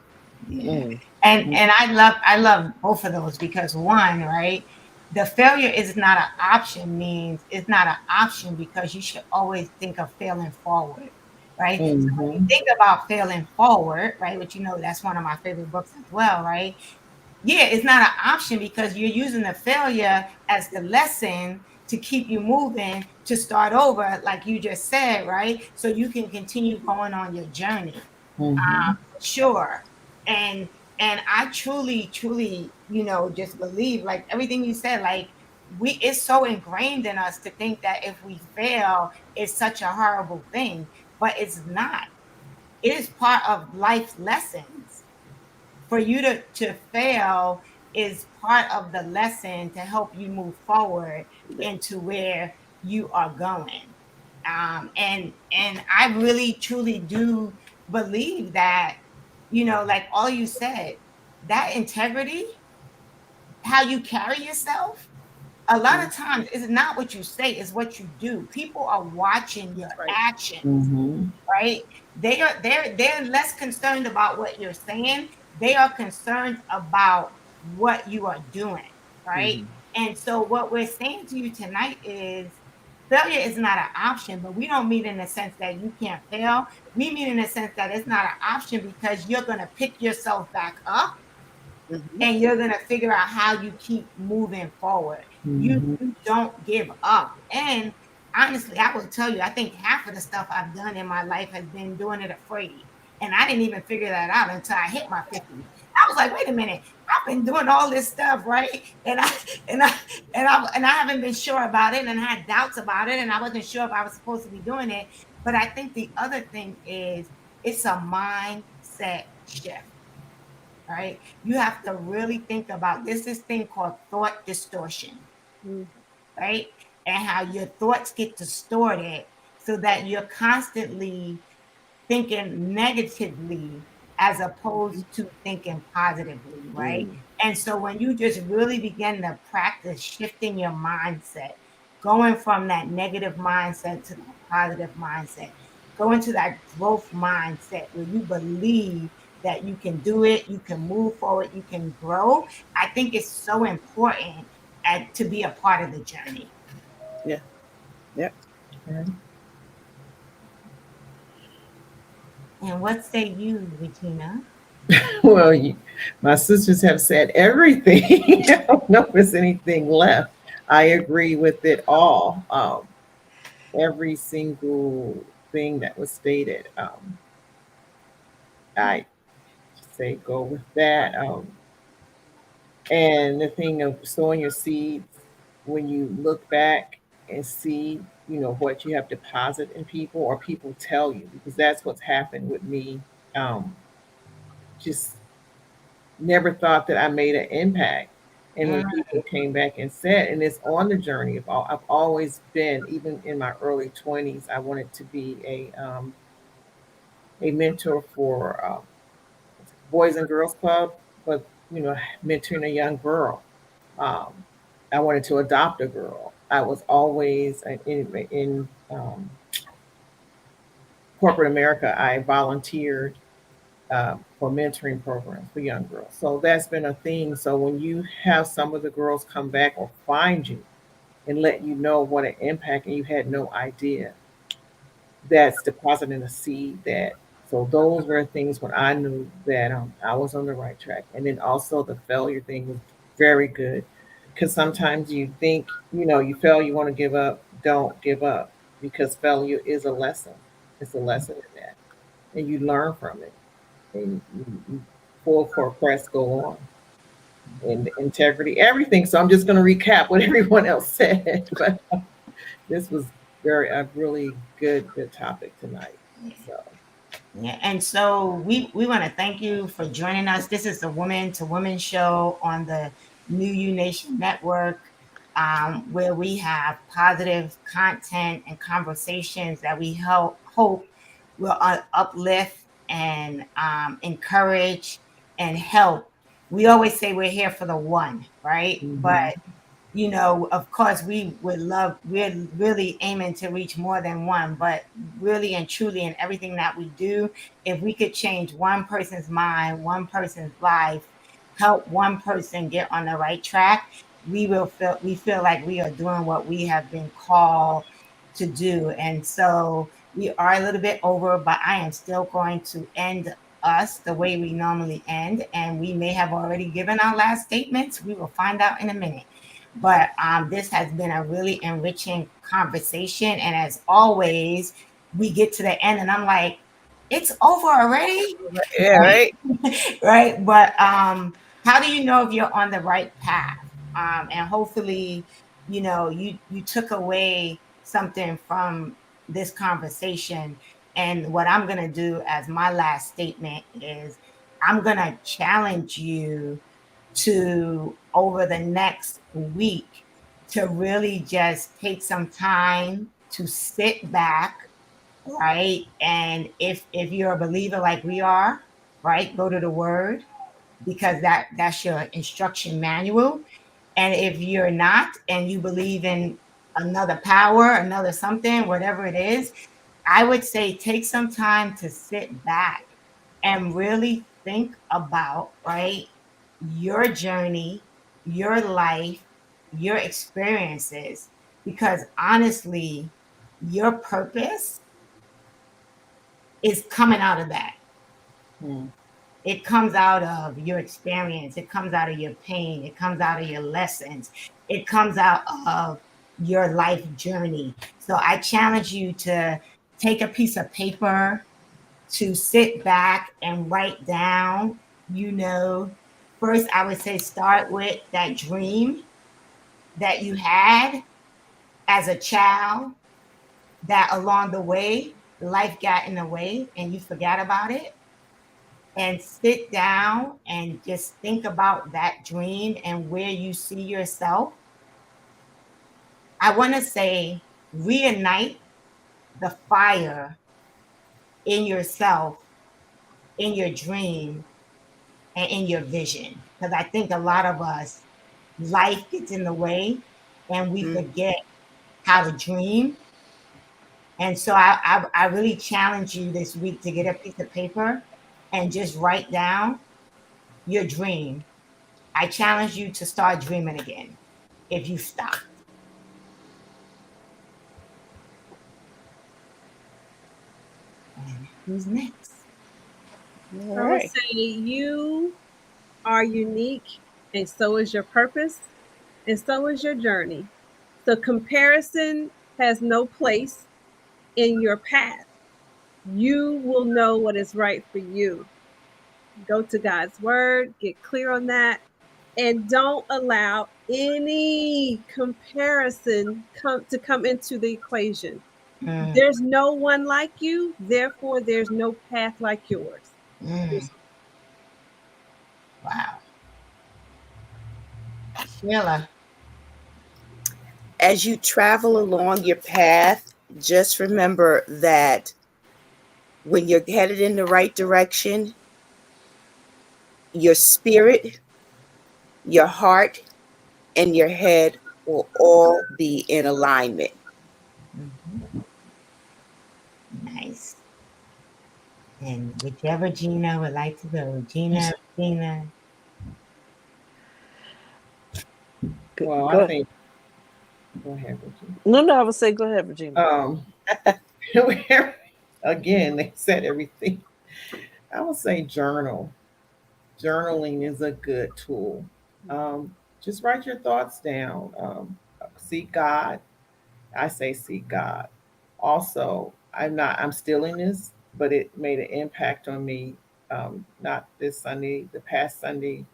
And I love both of those, because one, right, the failure is not an option means it's not an option because you should always think of failing forward, right? So when you think about failing forward, right, which that's one of my favorite books as well, right? Yeah, it's not an option because you're using the failure as the lesson to keep you moving, to start over, like you just said, right? So you can continue going on your journey. Sure. And I truly, just believe, like everything you said, like it's so ingrained in us to think that if we fail, it's such a horrible thing, but it's not. It is part of life lessons. For you to fail is part of the lesson to help you move forward into where you are going. And I really truly do believe that, like all you said, that integrity, how you carry yourself, a lot of times it's not what you say, it's what you do. People are watching your actions, right? They're less concerned about what you're saying. They are concerned about what you are doing, right? And so what we're saying to you tonight is failure is not an option, but we don't mean in the sense that you can't fail. We mean in the sense that it's not an option because you're going to pick yourself back up and you're going to figure out how you keep moving forward. You don't give up. And honestly, I will tell you, I think half of the stuff I've done in my life has been doing it afraid. And I didn't even figure that out until I hit my 50s. I was like, wait a minute, I've been doing all this stuff, right? And I haven't been sure about it, and I had doubts about it, and I wasn't sure if I was supposed to be doing it. But I think the other thing is it's a mindset shift. Right? You have to really think about this thing called thought distortion, right? And how your thoughts get distorted so that you're constantly thinking negatively as opposed to thinking positively, right? And so when you just really begin to practice shifting your mindset, going from that negative mindset to the positive mindset, going to that growth mindset where you believe that you can do it, you can move forward, you can grow. I think it's so important to be a part of the journey. Yeah. And what say you, Regina? Well, my sisters have said everything. I don't know if there's anything left. I agree with it all. Every single thing that was stated. I say go with that. And the thing of sowing your seeds, when you look back and see, what you have deposited in people or people tell you, because that's what's happened with me. Um, just never thought that I made an impact. And when people came back and said, and it's on the journey of all, I've always been, even in my early 20s, I wanted to be a mentor for Boys and Girls Club, but mentoring a young girl. Um, I wanted to adopt a girl. I was always in corporate America. I volunteered for mentoring programs for young girls. So that's been a theme. So when you have some of the girls come back or find you and let you know what an impact, and you had no idea, that's depositing a seed that. So those were things when I knew that I was on the right track. And then also the failure thing was very good, because sometimes you think, you fail, you want to give up. Don't give up, because failure is a lesson. It's a lesson in that, and you learn from it, and you full court press go on, and integrity, everything. So I'm just going to recap what everyone else said, but this was a really good topic tonight. So Yeah, and so we want to thank you for joining us. This is the Woman to Woman show on the New You Nation Network, where we have positive content and conversations that we hope will uplift and encourage and help. We always say we're here for the one, right? But of course, we're really aiming to reach more than one, but really and truly in everything that we do, if we could change one person's mind, one person's life, help one person get on the right track, we feel like we are doing what we have been called to do. And so we are a little bit over, but I am still going to end us the way we normally end. And we may have already given our last statements. We will find out in a minute. But this has been a really enriching conversation. And as always, we get to the end and I'm like, it's over already? Yeah, right. Right. But how do you know if you're on the right path? And hopefully, you took away something from this conversation. And what I'm going to do as my last statement is I'm going to challenge you to, over the next week, to really just take some time to sit back, right? And if you're a believer like we are, right, go to the word, because that's your instruction manual. And if you're not, and you believe in another power, another something, whatever it is, I would say take some time to sit back and really think about, right, your journey, your life, your experiences, because honestly, your purpose is coming out of that. It comes out of your experience. It comes out of your pain. It comes out of your lessons. It comes out of your life journey. So I challenge you to take a piece of paper, to sit back and write down, first I would say start with that dream that you had as a child, that along the way, life got in the way and you forgot about it. And sit down and just think about that dream and where you see yourself. I want to say reignite the fire in yourself, in your dream, and in your vision. Because I think a lot of us, life gets in the way and we forget how to dream. And so I really challenge you this week to get a piece of paper and just write down your dream. I challenge you to start dreaming again if you stop. And who's next? All I would right. say you are unique, and so is your purpose, and so is your journey. So comparison has no place in your path. You will know what is right for you. Go to God's word, get clear on that, and don't allow any comparison to come into the equation. Mm, There's no one like you, therefore there's no path like yours. mm. Wow. Sheila. As you travel along your path, just remember that when you're headed in the right direction, your spirit, your heart, and your head will all be in alignment. Mhm. Nice. And whichever Gina would like to go. Gina. Well, Go I ahead. think, go ahead, Regina. No, I would say go ahead, Regina. Again, they said everything. I would say journal. Journaling is a good tool. Just write your thoughts down. Seek God. I say seek God. Also, I'm still in this, but it made an impact on me. Not this Sunday, the past Sunday.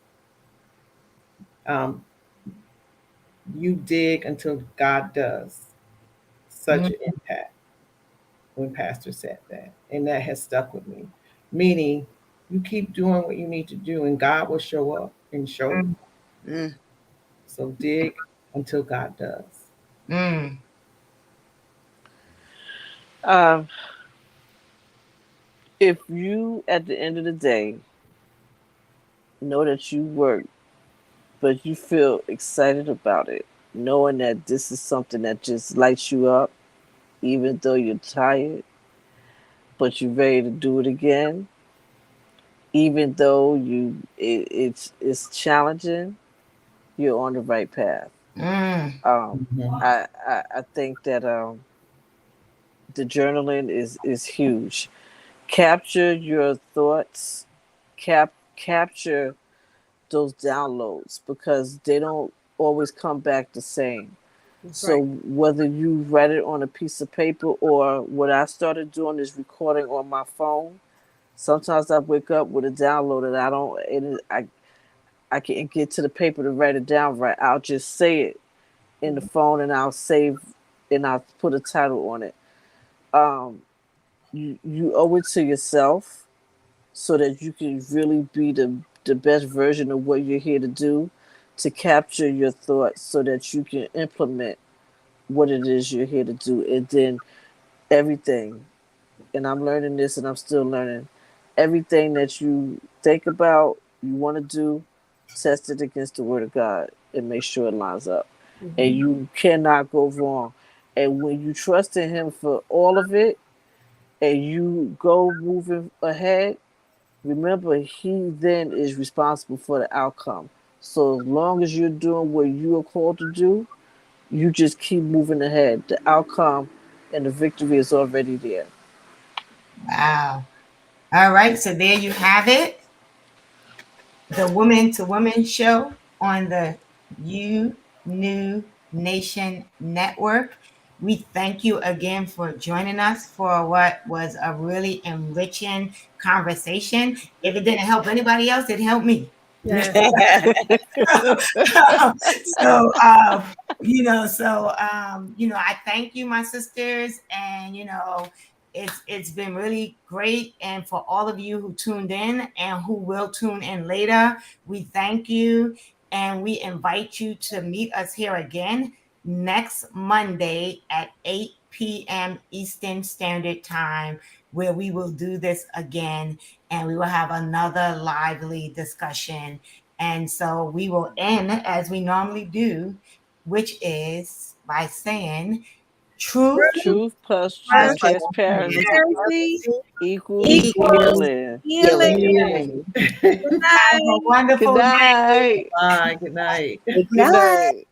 Um, you dig until God does. Such Mm, an impact when Pastor said that. And that has stuck with me. Meaning, you keep doing what you need to do, and God will show up and show you. Mm. So dig until God does. mm, Um, if you, at the end of the day, know that you work, but you feel excited about it, knowing that this is something that just lights you up, even though you're tired, but you're ready to do it again, even though it's challenging, you're on the right path. mm. Mhm. I think that the journaling is huge. Capture your thoughts, capture those downloads because they don't always come back the same. That's So right. whether you write it on a piece of paper or what I started doing is recording on my phone. Sometimes I wake up with a download and I can't get to the paper to write it down right. I'll just say it in the phone and I'll save and I'll put a title on it. Um, you owe it to yourself so that you can really be the best version of what you're here to do, to capture your thoughts so that you can implement what it is you're here to do. And then everything, and I'm learning this and I'm still learning, everything that you think about, you want to do, test it against the word of God and make sure it lines up. And Mhm. you cannot go wrong. And when you trust in Him for all of it and you go moving ahead, remember, He then is responsible for the outcome. So as long as you're doing what you are called to do, you just keep moving ahead. The outcome and the victory is already there. Wow. All right. So there you have it. The Woman to Woman show on the You New Nation Network. We thank you again for joining us for what was a really enriching conversation. If it didn't help anybody else, it helped me. Yes. So I thank you, my sisters, and it's been really great. And for all of you who tuned in and who will tune in later, we thank you, and we invite you to meet us here again next Monday at 8 p.m. Eastern Standard Time, where we will do this again and we will have another lively discussion. And so we will end as we normally do, which is by saying truth Truth plus plus transparency Transparency equals equals Equals healing. healing. healing. Healing. Good have a night. Good wonderful night. night. Bye. Good night. Good Good night. night.